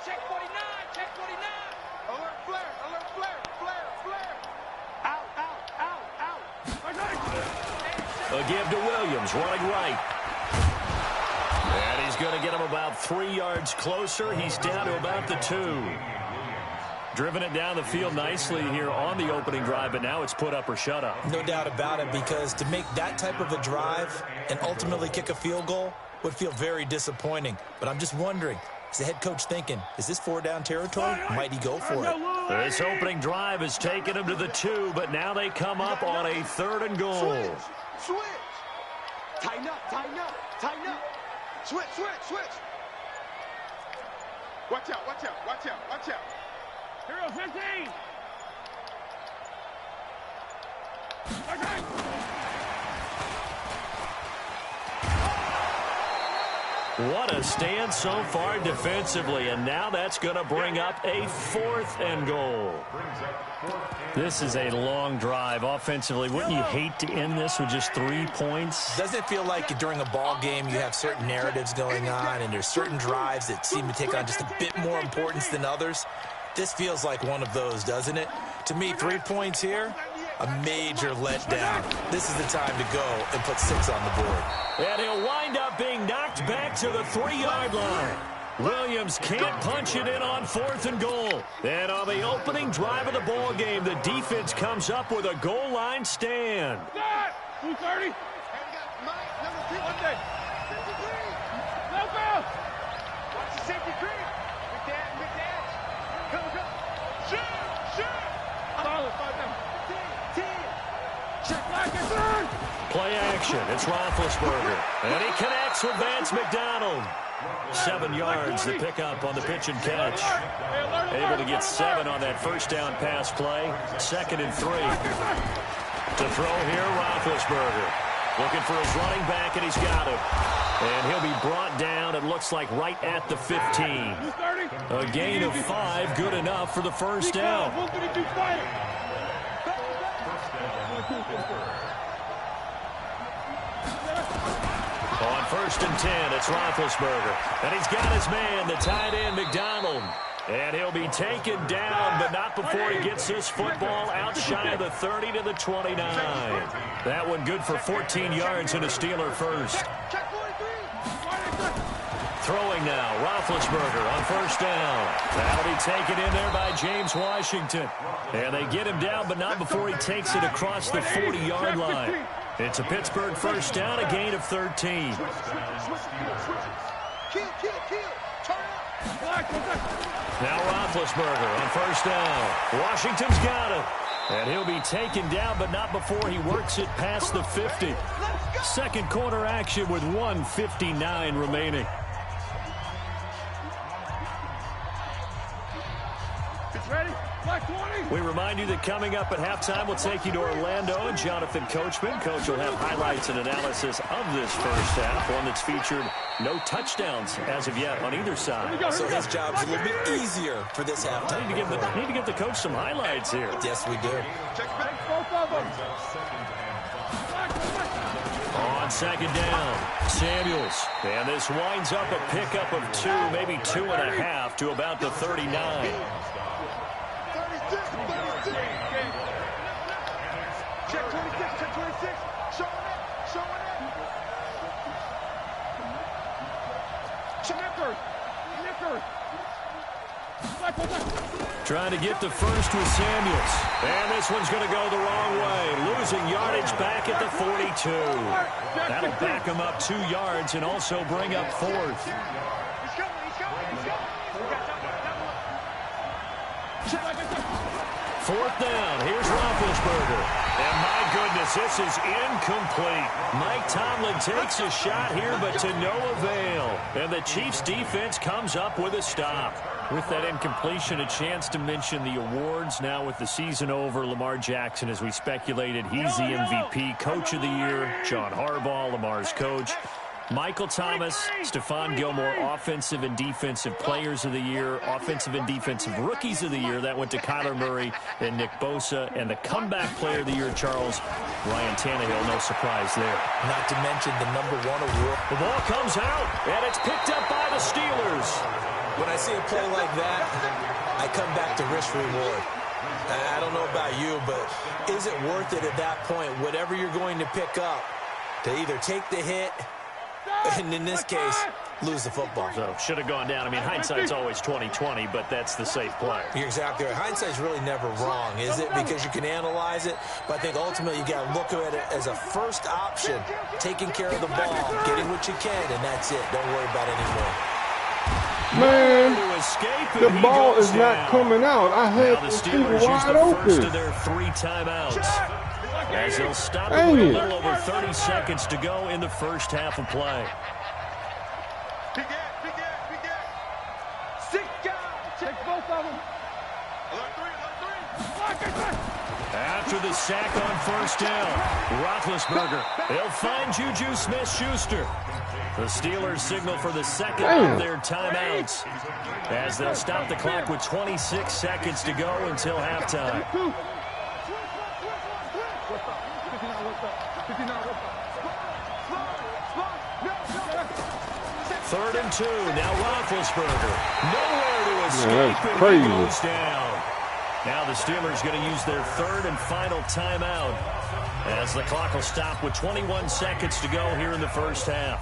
Check 49. Check 49. Alert flare. Alert flare. Flare. Flare. Out. Out. Out. Out. A give to Williams, running right. And he's going to get him about 3 yards closer. He's down to about the 2. Driven it down the field nicely here on the opening drive, but now it's put up or shut up. No doubt about it, because to make that type of a drive and ultimately kick a field goal would feel very disappointing. But I'm just wondering, is the head coach thinking, is this 4-down territory? Might he go for it? This opening drive has taken him to the 2, but now they come up on a 3rd and goal. Switch. Tighten up. Tighten up. Tighten up. Switch. Switch. Switch. Watch out. Watch out. Watch out. Watch out. Hero 15. Okay. What a stand so far defensively, and now that's going to bring up a 4th and goal. This is a long drive offensively. Wouldn't you hate to end this with just 3 points? Doesn't it feel like during a ball game you have certain narratives going on and there's certain drives that seem to take on just a bit more importance than others? This feels like one of those, doesn't it? To me, 3 points here, a major letdown. This is the time to go and put 6 on the board. And he'll wind up being knocked back to the 3-yard line. Williams can't punch it in on 4th and goal. And on the opening drive of the ball game, the defense comes up with a goal line stand. 230. Number 3 one day. 53. No foul. Watch the safety green. Big dad. Go. Shoot. Solid. 5 down. 10. Check back and turn. Play action. It's Roethlisberger. And he connects with Vance McDonald. 7 yards to pick up on the pitch and catch. Able to get 7 on that first down pass play. 2nd and 3. To throw here, Roethlisberger. Looking for his running back, and he's got him. And he'll be brought down, it looks like, right at the 15. A gain of 5, good enough for the first down. On 1st and 10, it's Roethlisberger. And he's got his man, the tight end, McDonald. And he'll be taken down, but not before he gets this football out shy of the 30 to the 29. That one good for 14 yards and a Steeler first. Throwing now, Roethlisberger on 1st down. That'll be taken in there by James Washington. And they get him down, but not before he takes it across the 40-yard line. It's a Pittsburgh first down, a gain of 13. Now Roethlisberger on 1st down. Washington's got him. And he'll be taken down, but not before he works it past the 50. Second quarter action with 1:59 remaining. We remind you that coming up at halftime, we'll take you to Orlando and Jonathan Coachman. Coach will have highlights and analysis of this first half, one that's featured no touchdowns as of yet on either side. So his job's a little bit easier for this halftime. Need to give the coach some highlights here. Yes, we do. On 2nd down, Samuels. And this winds up a pickup of 2, maybe 2.5 to about the 39. Check 26, check 26. Showing it. Trying to get the first with Samuels. And this one's going to go the wrong way. Losing yardage back at the 42. That'll back him up 2 yards and also bring up 4th. He's coming. 4th down. Here's Roethlisberger. And my goodness, this is incomplete. Mike Tomlin takes a shot here, but to no avail. And the Chiefs defense comes up with a stop. With that incompletion, a chance to mention the awards. Now with the season over, Lamar Jackson, as we speculated, he's the MVP, Coach of the Year. John Harbaugh, Lamar's coach. Michael Thomas, Stephon Gilmore, Offensive and Defensive Players of the Year, Offensive and Defensive Rookies of the Year. That went to Kyler Murray and Nick Bosa. And the Comeback Player of the Year, Charles, Ryan Tannehill. No surprise there. Not to mention the #1 award. The ball comes out, and it's picked up by the Steelers. When I see a play like that, I come back to risk-reward. I don't know about you, but is it worth it at that point, whatever you're going to pick up, to either take the hit and, in this case, lose the football? So, should have gone down. I mean, hindsight's always 20/20, but that's the safe play. You're exactly right. Hindsight's really never wrong, is it? Because you can analyze it, but I think ultimately you got to look at it as a first option, taking care of the ball, getting what you can, and that's it. Don't worry about it anymore. Man, the ball is not coming out. I had the the Steelers wide use the open. first of their 3 timeouts. As they'll stop it with a little over 30 seconds to go in the first half of play. Take both of them. After the sack on first down, Roethlisberger, he'll find Juju Smith-Schuster. The Steelers signal for the second of their timeouts as they'll stop the clock with 26 seconds to go until halftime. Third and 2. Now Roethlisberger. Nowhere to escape, and he goes down. Now the Steelers going to use their third and final timeout as the clock will stop with 21 seconds to go here in the first half.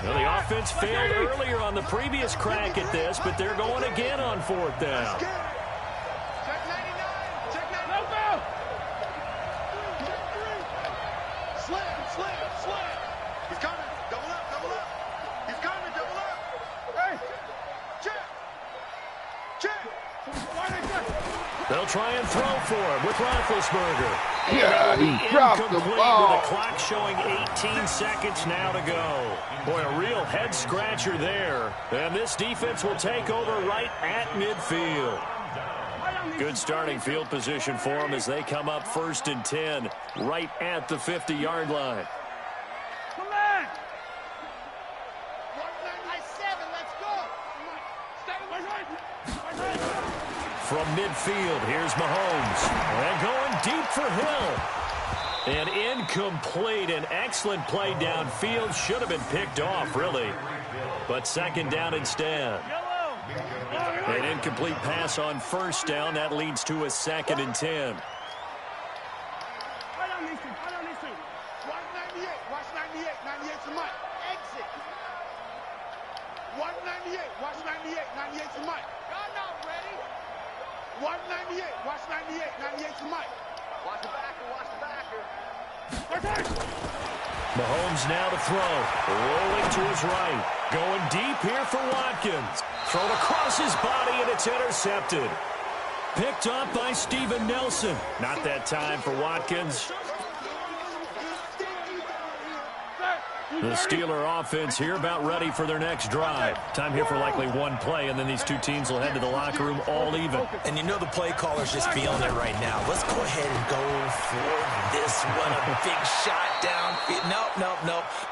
Well, the offense failed earlier on the previous crack at this, but they're going again on 4th down. They'll try and throw for him with Roethlisberger. Yeah, he dropped the ball. With the clock showing 18 seconds now to go. Boy, a real head-scratcher there. And this defense will take over right at midfield. Good starting field position for them as they come up 1st and 10 right at the 50-yard line. Come on! 197, let's go! From midfield, here's Mahomes. And going deep for Hill. And incomplete. An excellent play downfield. Should have been picked off, really. But second down instead. An incomplete pass on first down. That leads to a 2nd and 10. 198, watch 98, 98 to Mike. Exit. 198, watch 98, 98 to Mike. Y'all not ready. 198, watch 98, 98 to Mike. Watch the backer, watch the backer. Mahomes now to throw. Rolling to his right. Going deep here for Watkins. Thrown across his body, and it's intercepted. Picked up by Steven Nelson. Not that time for Watkins. The Steeler offense here about ready for their next drive. Time here for likely one play, and then these two teams will head to the locker room all even. And you know the play caller's just feeling it right now. Let's go ahead and go for this one. A big shot down. Nope.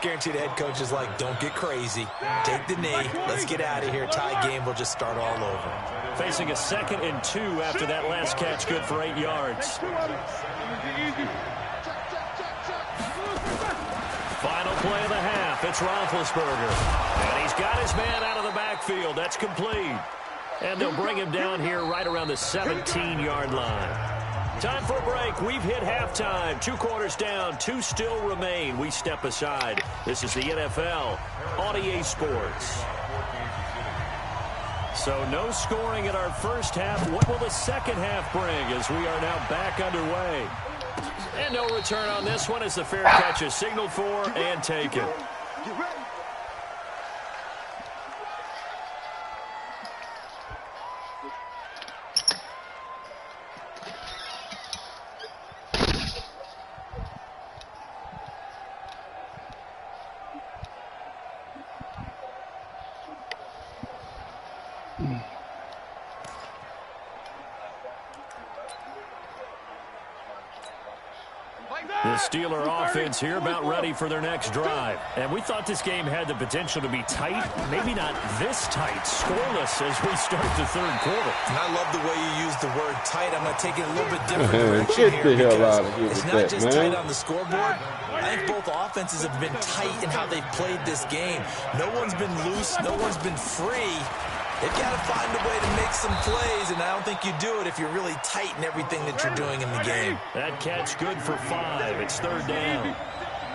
Guaranteed the head coach is like, don't get crazy. Take the knee. Let's get out of here. Tie game. We'll just start all over. Facing a 2nd and 2 after that last catch, good for 8 yards. Final play of the half. It's Roethlisberger. And he's got his man out of the backfield. That's complete. And they'll bring him down here right around the 17-yard line. Time for a break. We've hit halftime. 2 quarters down. 2 still remain. We step aside. This is the NFL on EA Sports. So no scoring in our first half. What will the second half bring as we are now back underway? And no return on this one as the fair catch is signaled for and taken. The Steeler offense here about ready for their next drive. And we thought this game had the potential to be tight. Maybe not this tight. Scoreless as we start the third quarter. And I love the way you use the word tight. I'm going to take it a little bit different direction here because it's not just tight on the scoreboard. I think both offenses have been tight in how they've played this game. No one's been loose. No one's been free. They've got to find a way to make some plays, and I don't think you do it if you're really tight in everything that you're doing in the game. That catch good for 5. It's third down.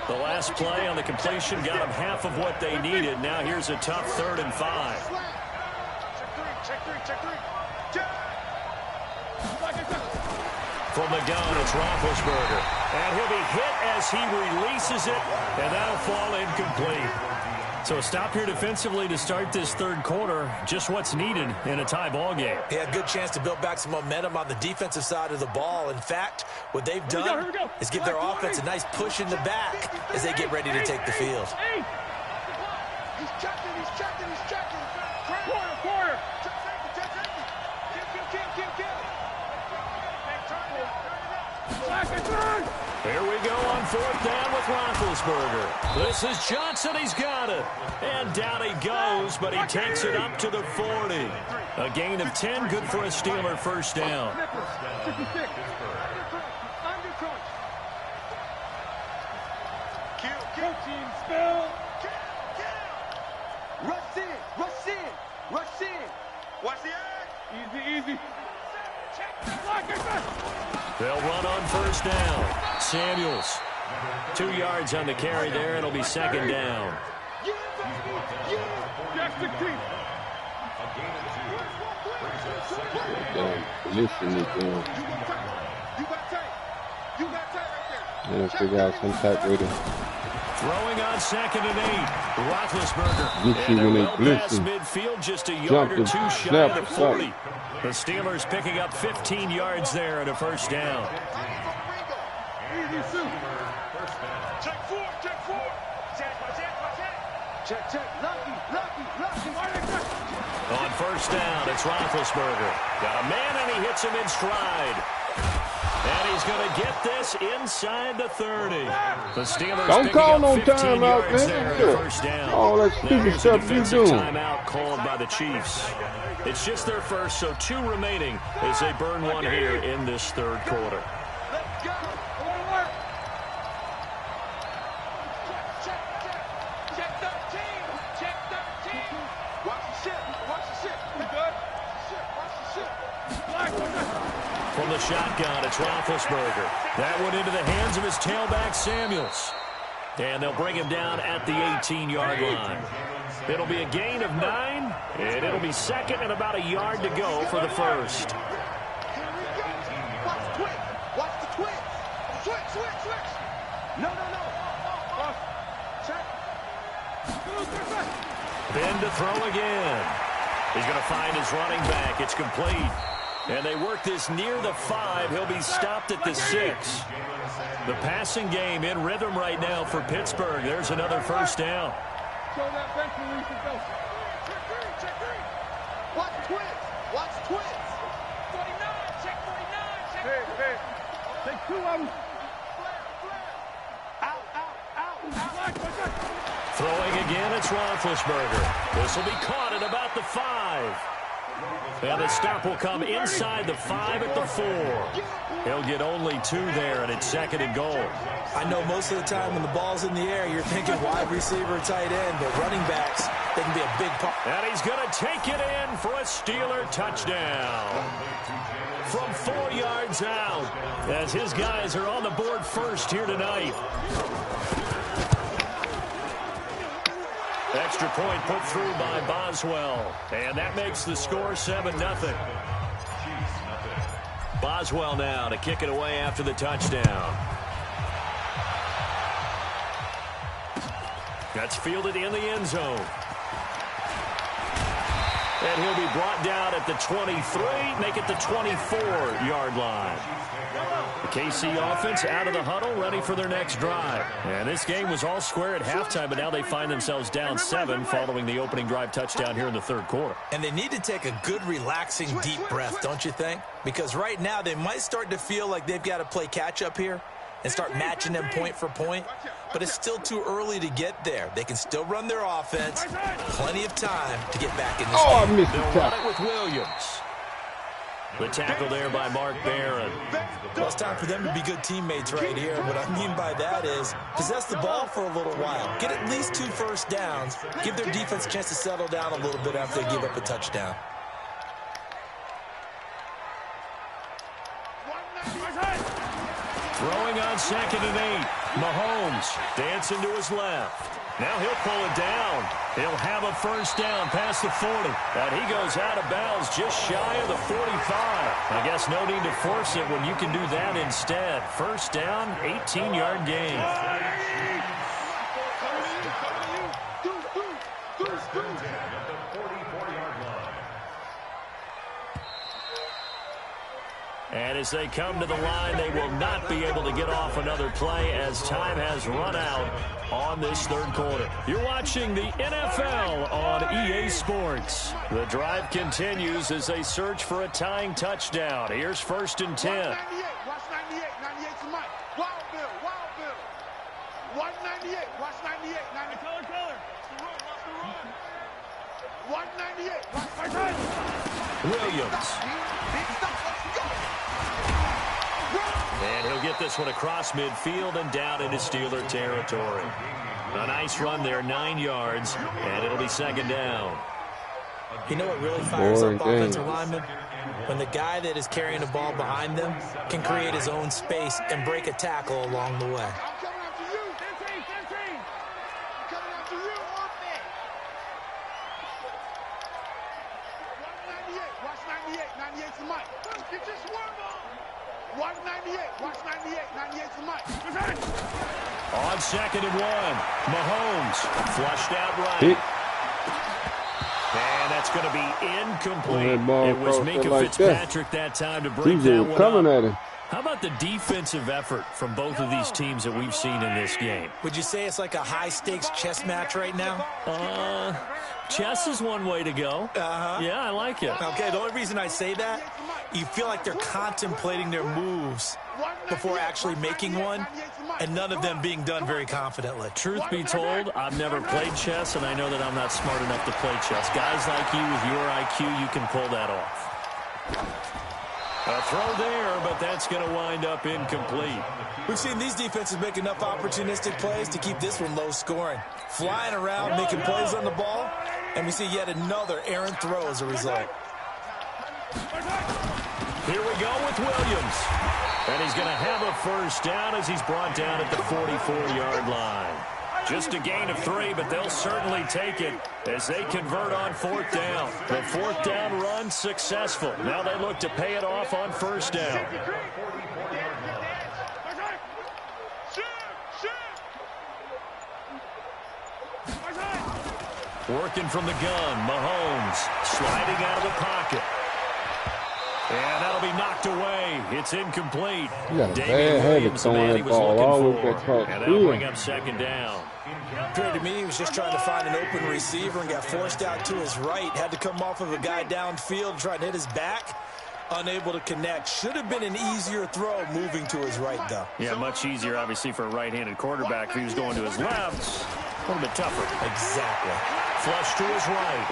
The last play on the completion got them half of what they needed. Now here's a tough 3rd and 5. From the gun, it's Roethlisberger. And he'll be hit as he releases it, and that'll fall incomplete. So a stop here defensively to start this third quarter. Just what's needed in a tie ball game. He had a good chance to build back some momentum on the defensive side of the ball. In fact, what they've done is give their offense a nice push in the back as they get ready to take the field. He's checking, he's checking, he's checking. Quarter. Here we go on 4th down with Roethlisberger. This is Johnson. He's got it. And down he goes, but he takes it up to the 40. A gain of 10, good for a Steeler first down. Rush in. Watch the edge. Easy. They'll run on first down. Samuels. 2 yards on the carry there. It'll be second down. Figure out some type with him. Throwing on 2nd and 8. Roethlisberger. You see when they blitz midfield, just a yard or 2 shy of the 40. The Steelers picking up 15 yards there and a first down. Check 4. Check. Lucky. On first down, it's Roethlisberger. Got a man, and he hits him in stride. And he's going to get this inside the 30. The Steelers don't call no 15 timeout, yards man. there first down. All that stupid stuff you doing. Timeout called by the Chiefs. It's just their first, so 2 remaining as they burn one here in this third quarter. Let's go. Check 13. Watch the ship. You good? Watch the ship. From the shotgun, it's Roethlisberger. That went into the hands of his tailback, Samuels. And they'll bring him down at the 18-yard line. It'll be a gain of 9, and it'll be second and about a yard to go for the first. Watch the twitch. Switch. No. Check. Ben to throw again. He's going to find his running back. It's complete. And they work this near the 5. He'll be stopped at the 6. The passing game in rhythm right now for Pittsburgh. There's another first down. Show that bench release and go. Check 3. Watch twins. 49. Check 49. Hey. Take 2 of them. Out. Throwing again, it's Roethlisberger. This will be caught at about the 5. And the stop will come inside the 5 at the 4. He'll get only 2 there, and it's 2nd and goal. I know most of the time when the ball's in the air, you're thinking wide receiver, tight end, but running backs, they can be a big part. And he's going to take it in for a Steeler touchdown. From 4 yards out, as his guys are on the board first here tonight. Extra point put through by Boswell. And that makes the score 7-0. Boswell now to kick it away after the touchdown. That's fielded in the end zone. And he'll be brought down at the 23, make it the 24-yard line. The KC offense out of the huddle, ready for their next drive. And this game was all square at halftime, but now they find themselves down 7 following the opening drive touchdown here in the third quarter. And they need to take a good, relaxing, deep breath, don't you think? Because right now they might start to feel like they've got to play catch-up here. and start matching them point for point. But it's still too early to get there. They can still run their offense. Plenty of time to get back in this game. I missed the They'll run tackle. it with Williams. The tackle there by Mark Barron. Well, it's time for them to be good teammates right here. What I mean by that is possess the ball for a little while. Get at least 2 first downs. Give their defense a chance to settle down a little bit after they give up a touchdown. Throwing on 2nd and 8. Mahomes dancing to his left. Now he'll pull it down. He'll have a first down past the 40. And he goes out of bounds just shy of the 45. I guess no need to force it when you can do that instead. First down, 18-yard gain. And as they come to the line, they will not be able to get off another play as time has run out on this 3rd quarter. You're watching the NFL on EA Sports. The drive continues as they search for a tying touchdown. Here's 1st and 10. Watch 98. 98's the mic. Wild Bill. Wild Bill. Watch 98. Watch 98. 90. Color. Watch the run. Watch 98. Watch right. Williams. And he'll get this one across midfield and down into Steeler territory. A nice run there, 9 yards, and it'll be 2nd down. You know what really fires up offensive linemen? When the guy that is carrying the ball behind them can create his own space and break a tackle along the way. I'm coming after you. 15. I'm coming after you. 198. Watch 98. 98's the mic. Get your swerve on. Watch 98. Watch 98. 98's the mic. On 2nd and 1, Mahomes flushed out right. And that's going to be incomplete. It was Minka Fitzpatrick that time to break that one coming up. at him. How about the defensive effort from both of these teams that we've seen in this game? Would you say it's like a high-stakes chess match right now? Chess is one way to go. Yeah, I like it. Okay, the only reason I say that, you feel like they're contemplating their moves before actually making one, and none of them being done very confidently. Truth be told, I've never played chess, and I know that I'm not smart enough to play chess. Guys like you with your IQ, you can pull that off. A throw there, but that's going to wind up incomplete. We've seen these defenses make enough opportunistic plays to keep this one low scoring. Flying around, making plays on the ball, and we see yet another errant throw as a result. Here we go with Williams. And he's going to have a first down as he's brought down at the 44-yard line. Just a gain of 3, but they'll certainly take it as they convert on 4th down. The 4th down run successful. Now they look to pay it off on 1st down. Working from the gun, Mahomes sliding out of the pocket. And that'll be knocked away. It's incomplete. Damian Williams, the man he was looking for. And that'll bring up 2nd down. Appeared to me he was just trying to find an open receiver and got forced out to his right. Had to come off of a guy downfield, try to hit his back. Unable to connect. Should have been an easier throw moving to his right, though. Yeah, much easier, obviously, for a right-handed quarterback. If he was going to his left, a little bit tougher. Exactly. Flush to his right.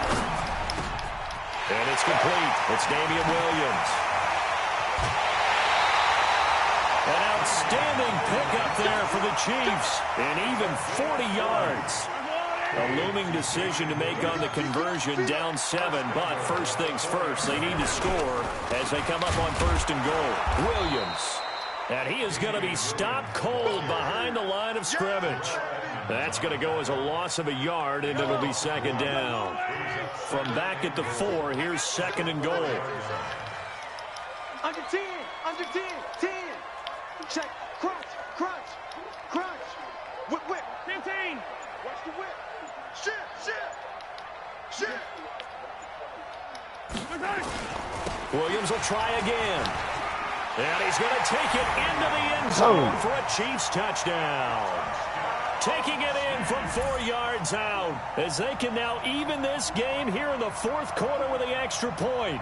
And it's complete. It's Damian Williams. An outstanding pickup there for the Chiefs. And even 40 yards. A looming decision to make on the conversion, down 7. But first things first, they need to score as they come up on 1st and goal. Williams. And he is going to be stopped cold behind the line of scrimmage. That's going to go as a loss of a yard, and it'll be 2nd down. From back at the 4, here's 2nd and goal. Under 10. Under 10. 10. Check. Crunch. Crunch. Crunch. Whip. Whip. 15. Watch the whip. Shift. Williams will try again. And he's going to take it into the end zone for a Chiefs touchdown. Taking it in from 4 yards out as they can now even this game here in the 4th quarter with the extra point.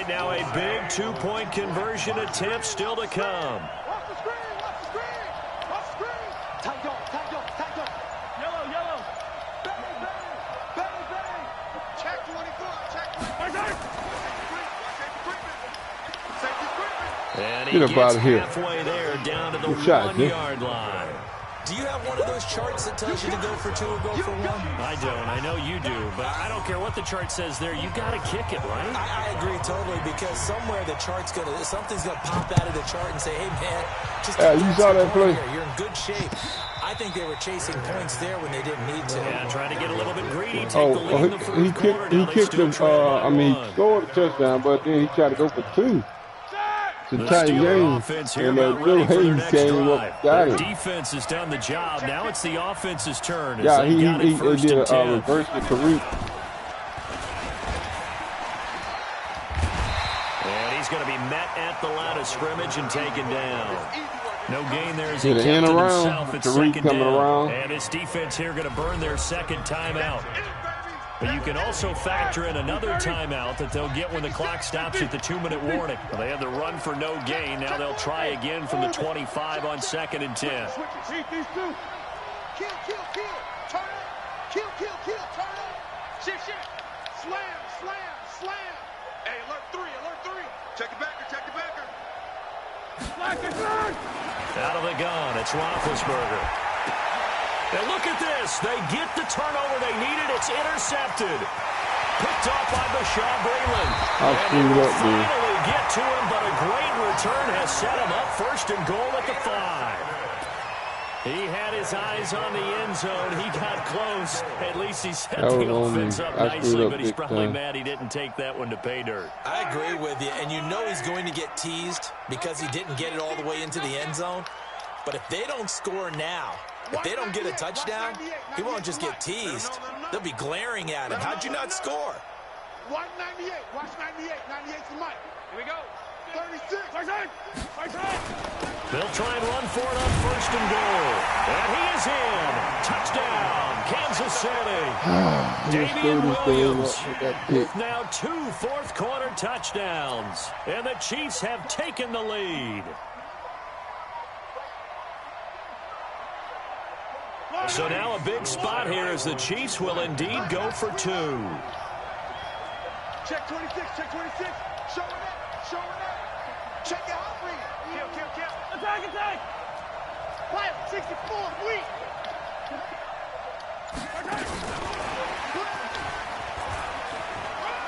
now a big 2-point conversion attempt still to come. Watch the screen, watch the screen, watch the screen. Tight up, tight up, tight up. Yellow, yellow. Bang, bang, bang, bang. Check 24, check 24. And he gets halfway there down to the 1-yard line. Do you have one of those charts that tells you to go for 2 or go for 1? I don't. I know you do, but I don't care what the chart says there. You got to kick it, right? I agree totally, because somewhere the chart's something's gonna pop out of the chart and say, "Hey man, just you saw that play. You're in good shape." I think they were chasing points there when they didn't need to. Yeah, trying to get a little bit greedy. Take the lead in the first quarter. He kicked him. He scored a touchdown, but then he tried to go for 2. The tight game, and Joe Hayes came up, got it. Defense has done the job. Now it's the offense's turn. Yeah, he did a reverse to Tariq. And he's going to be met at the line of scrimmage and taken down. No gain there as he kept it himself at second down. Around. And his defense here going to burn their second timeout. But you can also factor in another timeout that they'll get when the clock stops at the 2-minute warning. Well, they had the run for no gain. Now they'll try again from the 25 on 2nd and 10. Kill, kill, kill. Turn it. Kill, kill, kill. Turn it. Shit, shit. Slam, slam, slam. Hey, alert 3, alert 3. Check the backer, check the backer. Out of the gun, it's Roethlisberger. And look at this. They get the turnover they needed. It's intercepted. Picked off by Bashaw Breeland. And he will finally get to him, but a great return has set him up 1st and goal at the 5. He had his eyes on the end zone. He got close. At least he set the offense up nicely, but he's probably mad he didn't take that one to pay dirt. I agree with you, and you know he's going to get teased because he didn't get it all the way into the end zone. But if they don't score now, if they don't get a touchdown, he won't just get teased. They'll be glaring at him. How'd you not score? 198. Watch 98. 98's the mic. Here we go. 36. They'll try and run for it on 1st and goal. And he is in. Touchdown, Kansas City. Damian Williams with now 2 fourth-quarter touchdowns. And the Chiefs have taken the lead. So now a big spot here as the Chiefs will indeed go for 2. Check 26, check 26. Show it up, show it up. Check your hot read. Kill, kill, kill. Attack, attack. Fire, 64, weak.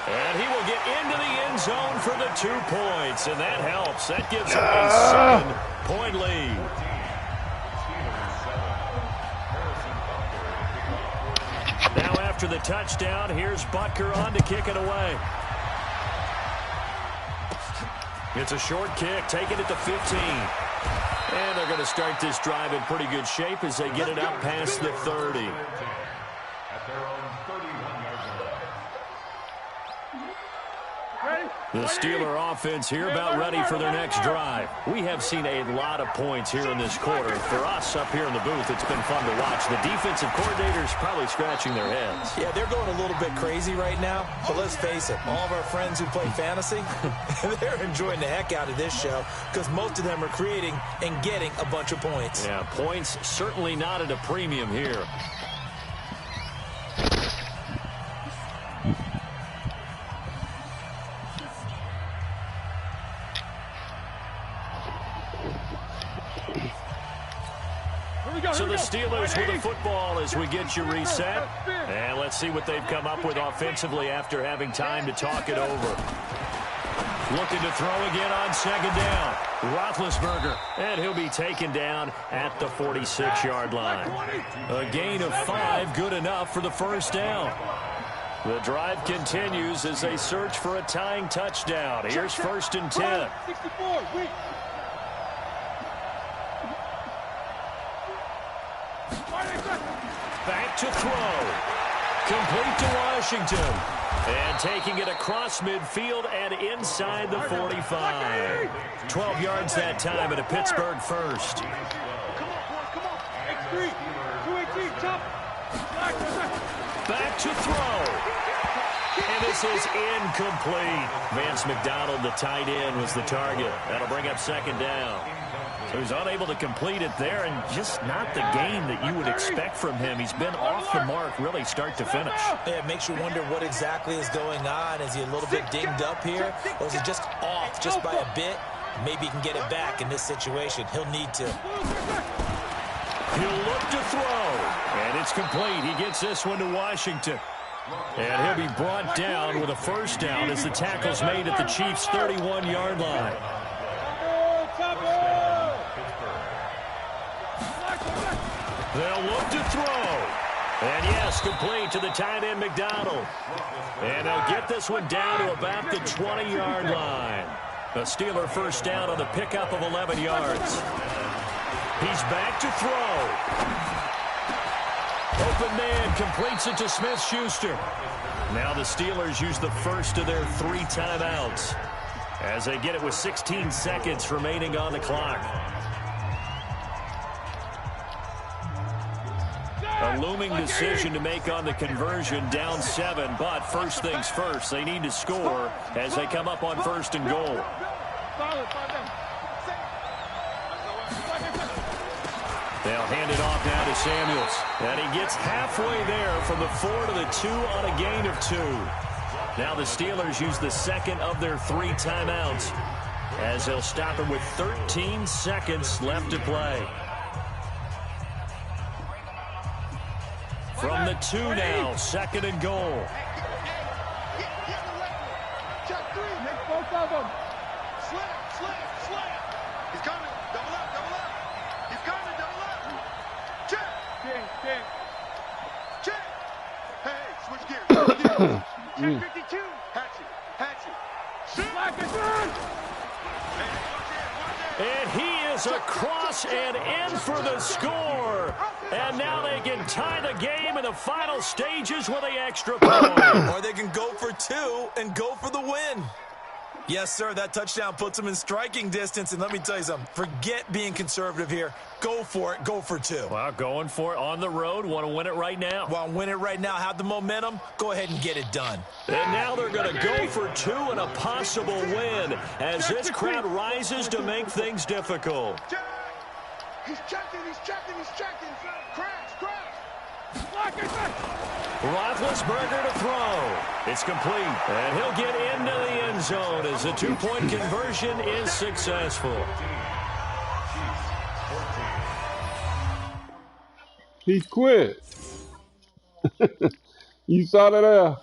And he will get into the end zone for the 2 points, and that helps. That gives him a 7-point lead. Now after the touchdown, here's Butker on to kick it away. It's a short kick, taking it to 15. And they're going to start this drive in pretty good shape as they get it out past the 30. The Steeler offense here about ready for their next drive. We have seen a lot of points here in this quarter. For us up here in the booth, it's been fun to watch. The defensive coordinators probably scratching their heads. Yeah, they're going a little bit crazy right now. But let's face it, all of our friends who play fantasy, they're enjoying the heck out of this show because most of them are creating and getting a bunch of points. Yeah, points certainly not at a premium here. So the Steelers with the football as we get you reset. And let's see what they've come up with offensively after having time to talk it over. Looking to throw again on 2nd down. Roethlisberger, and he'll be taken down at the 46-yard line. A gain of 5, good enough for the 1st down. The drive continues as they search for a tying touchdown. Here's 1st and 10. 64, weak. Back to throw. Complete to Washington. And taking it across midfield and inside the 45. 12 yards that time at a Pittsburgh 1st. Come on, boys, come on. X3, 218, jump. Back to throw. And this is incomplete. Vance McDonald, the tight end, was the target. That'll bring up second down. So he's unable to complete it there, and just not the game that you would expect from him. He's been off the mark really start to finish. Yeah, it makes you wonder what exactly is going on. Is he a little bit dinged up here, or is he just off just by a bit? Maybe he can get it back in this situation. He'll need to. He'll look to throw, and it's complete. He gets this one to Washington. And he'll be brought down with a first down as the tackle's made at the Chiefs' 31-yard line. They'll look to throw. And yes, complete to the tight end, McDonald. And they'll get this one down to about the 20-yard line. The Steeler first down on the pickup of 11 yards. He's back to throw. Open man completes it to Smith-Schuster. Now the Steelers use the first of their 3 timeouts as they get it with 16 seconds remaining on the clock. A looming decision to make on the conversion, down 7, but first things first, they need to score as they come up on first and goal. They'll hand it off now to Samuels. And he gets halfway there from the 4 to the 2 on a gain of 2. Now the Steelers use the second of their 3 timeouts as they'll stop him with 13 seconds left to play. From the 2 now, second and goal. Check 3. Make both of them. Slam. He's coming. Double up. He's coming. Double up. Check. Check. Hey, switch gears. Check 52. Hatchet. Shoot. And he is across and in for the score. And now they can tie the game in the final stages with the extra point. Or they can go for 2 and go for the win. Yes, sir, that touchdown puts them in striking distance. And let me tell you something, forget being conservative here. Go for it, go for 2. Well, going for it on the road, want to win it right now. Well, win it right now, have the momentum, go ahead and get it done. And now they're going to go for 2 and a possible win as this crowd rises to make things difficult. He's checking. Crash. Roethlisberger to throw. It's complete, and he'll get into the end zone as the 2-point conversion is successful. He quit. You saw that there?